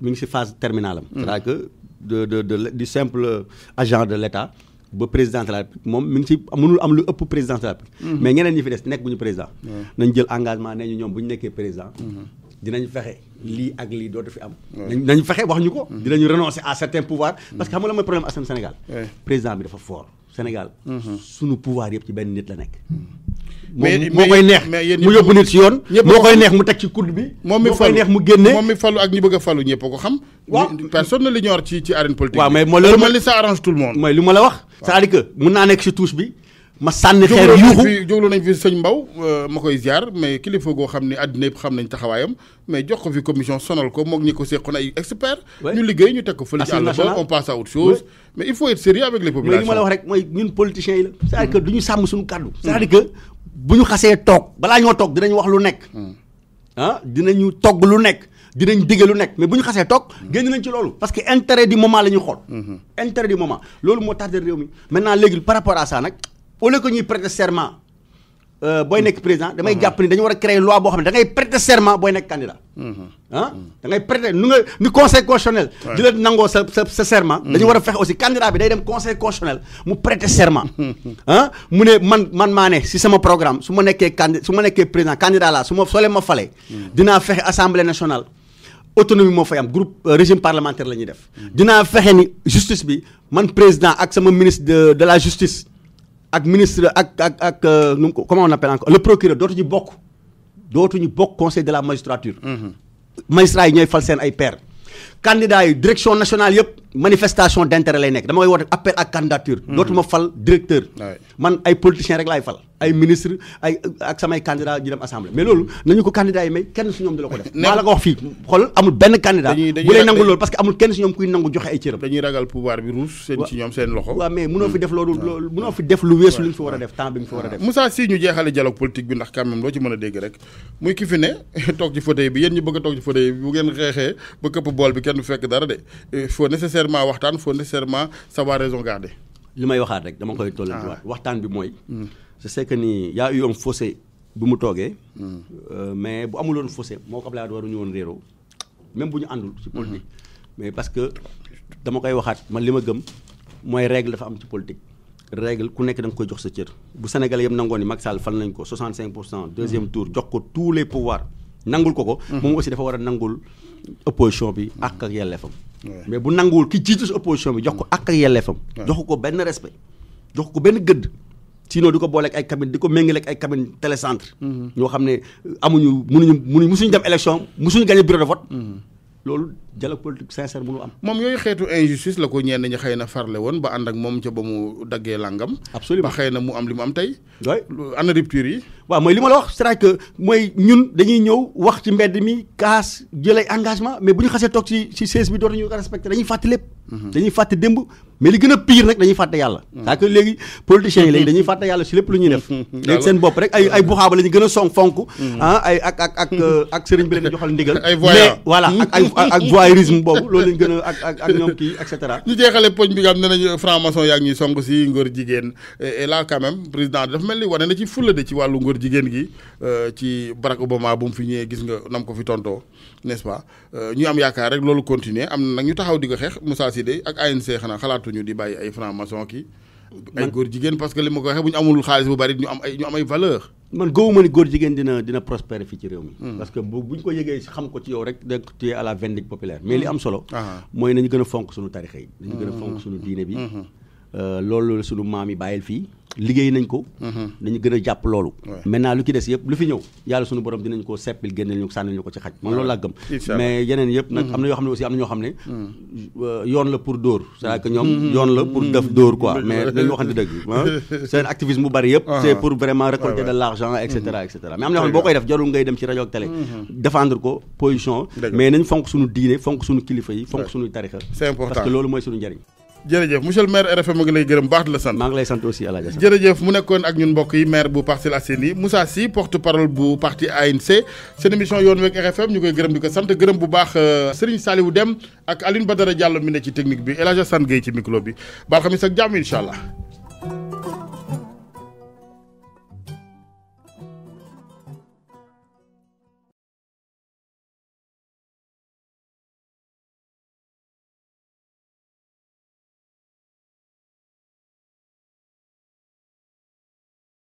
C: mi ngi ci phase terminale am. c'est-à-dire que du simple agent de l'État ba président de la République moom mi ngi ci mënul am lu ëpp président de la République. mais ñeneen ñi fi des nekk bu ñu président. nañ jël engagement ne ñu ñoom bu ñu nekkee président. dinañ fexe lii ak lii dootu fi am. nañ fexe wax ñu ko. dinañu renoncer à certains pouvoirs. parce que xam nga la mooy problème askan Sénégal. président bi dafa fort Sénégal. sunu pouvoir yëpp ci benn nit la nekk. moo koy neex mu yóbbu nit ci yoon. moo koy neex mu teg ci coude bi.
B: moom mi
C: koy neex mu génne.
B: moom mi falu ak ñi bëgg a falu ñëpp ko xam.
C: waaw
B: personne ne l'ignore ci arène politique.
C: waaw mais loolu
B: mel ni ça arrange tout le monde.
C: mooy li ma la wax. c'est-à-dire que mun naa nekk ci touche bi. ma sànni xeer yuuxu
B: jóglu nañ fi sëñ Mbaw ma koy ziar mais kilifa goo xam ne àddina yëpp xam nañ taxawaayam mais jox ko fi commission sonal ko moog ñi ko seqoon ay experts. ñu liggéey ñu teg ko fële ci àll ba on passe à autre chose. mais il faut être sérieux avec les populations.
C: mais li ma la wax rek mooy ñun politiciens yi la. c'est-à-dire que du ñu sàmm suñu kàddu. c'est-à-dire que bu ñu xasee toog balaa ñoo toog dinañ wax lu nekk. dinañu togg lu nekk. dinañ digge lu nekk mais bu ñu xasee toog génn nañ ci loolu parce que intérêt du moment la ñuy xool. intérêt du moment loolu moo tardé réew mi maintenant léegi par rapport à ça nag au lieu que ñuy prêter serment booy nekk président damay jàpp ni dañu war a créer loi boo xam ne da ngay prêter serment booy nekk candidat. da ngay prêter ni conseil constitutionnel. di la nangoo sa serment. dañu war a fexe aussi candidat bi day dem conseil constitutionnel mu prêter serment. mu ne man maa ne si sama programme su ma nekkee président candidat la soo leen ma falee. dinaa fexe assemblée nationale. autonomie moo fay am groupe régime parlementaire la ñuy def. dinaa fexe ni justice bi man président ak sama ministre de la justice. ak ministre ak comment on appelle encore le procureur dootuñu bokk conseil de la magistrature. magistrats yi ñooy fal seen ay pairs. candidats yi direction nationale yëpp manifestation d'intérêt lay nekk dama koy woote appel à candidature. dootuma fal directeur. man ay politiciens rek laay fal. ay ministre ak samay candidats ñu dem assemblée mais loolu nañu ko candidats yi may kenn su ñoom di la ko def. maa la ko wax fii xool amul benn candidat. bu lay nangu loolu parce que amul kenn si ñoom kuy nangu joxe ay cëram.
B: dañuy ragal pouvoir bi ruus seen ci ñoom seen loxo.
C: waaw mais mënoo fi def loolu mënoo fi def lu weesu li nga fi war a def temps bi nga fi war a def.
B: Moussa Sy ñu jeexale dialogue politique bi ndax quand même loo ci mën a dégg rek muy ki fi ne toog ci fauteuil bi yéen ñi bëgg a toog ci fauteuil bi bu ngeen xeexee ba këpp bool bi kenn du fekk dara de il faut nécessairement waxtaan faut nécessairement savoir raison garder.
C: li may waxaat rek dama koy tollantiwaat waxtaan bi mooy je sais que ni y a eu un fossé bu mu toogee mais bu amuloon fossé moo ko Abdoulaye Wade waruñu woon réeroo même bu ñu àndul ci politique mais parce que dama koy waxaat man li ma gëm mooy règle dafa am ci politique règle ku nekk da nga koy jox sa cër bu Sénégal yëpp nangoon ni Macky Sall fal nañ ko 65% deuxième tour jox ko tous les pouvoirs nangul ko moom aussi dafa war a nangul opposition bi ak yelleefam mais bu nanguwul ki jiitu si opposition bi jox ko ak yelleefam jox ko benn respect jox ko benn gëdd sinon di ko booleeg ay cabine di ko méngaleeg ay cabine télécentre ñoo xam ne musuñu dem élection musuñu gagné bureau de vote loolu dialogue politique sincère mënu am.
B: moom yooyu xeetu injustice la ko ñenn ñi xëy na farle woon ba ànd ak moom ca ba mu daggee langam.
C: absolument
B: ba xëy na mu am li mu am tey.
C: oui
B: ana rupture yi.
C: waaw mooy li ma la wax c'est-à-dire que mooy ñun dañuy ñëw wax ci mbedd mi kaas jël ay engagement mais bu ñu xasee toog ci siège bi dootuñu ko respecté dañuy fàtte lépp. dañuy fàtte démb mais li gën a pire nag dañuy fàtte yàlla. c'est-à-dire que léegi politiciens yi léegi dañuy fàtte yàlla si lépp lu ñuy def. léegi seen bopp rek ay buxaaba la ñu gën a fonk. ay ak sëriñ bi leen joxal ndigal.
B: ay voyants
C: mais voilà ak voyeurisme boobu loolu lañ gën a ak ñoom kii et cetera.
B: ñu jeexale poñ bi nga xam ne nañu franc-maçon yaa ngi ñuy song si ngóor jigéen et là quand même président dafa mel ni wane na ci fulla de ci wàllu ngóor góor jigéen gi ci Barack Obama bu mu fi ñëwee gis nga nam ko fi tontoo n'est-ce pas ñu am yaakaar rek loolu continuer am na nag ñu taxaw di ko xeex Moussa Sidé ak ANC xanaa xalaatuñu di bàyyi ay franc-maçon ki ay góor jigéen parce que li ma ko waxee bu ñu amul xaalis bu bari ñu am ay valeur
C: man gëwuma ni góor jigéen dina prospérer fii ci réew mi. parce que buñ ko yëgee xam ko ci yow rek da tu es à la vindicte populaire. mais li am solo. mooy nañu gën a fonk suñu tarixa yi. nañu gën a fonk suñu diine bi. loolu suñu maam yi bàyyil fii liggéey nañ ko. nañu gën a jàpp loolu. maintenant lu ci des yëpp lu fi ñëw yàlla suñu borom dinañ ko seppil génneel ñu ko sànnil ñu ko ci xaj. man loolu laa gëm. mais yeneen yëpp nag am na yoo xam ne aussi am na ñoo xam ne. yoon la pour dóor c'est-à-dire que ñoom yoon la pour def dóor quoi mais dañu waxante dëgg. seen activisme bu bari yëpp. c'est pour vraiment récolter de l'argent et cetera et cetera mais am na yoo xam ne boo koy def jarul ngay dem ci rajo ak télé. défendre ko position. mais nañ fonk suñu diine fonk suñu kilifa yi fonk suñu tarixa.
B: c'est important
C: parce que loolu mooy suñu njëriñ.
B: jërëjëf monsieur le maire RFM a ngi lay gërëm baax di la sant.
C: maa ngi lay sant aussi El Hadj.
B: jërëjëf mu nekkoon ak ñun mbokk yi maire bu Parcelles Assainies Moussa Sy porte-parole bu parti ANC seen émission yoon week RFM ñu koy gërëm di ko sant gërëm bu baax Serigne Saliou Deme ak Alioune Badara Diallo mi ne ci technique bi El Hadj Assane Gueye ci micro bi ba alxamis ak jàmm incha allah.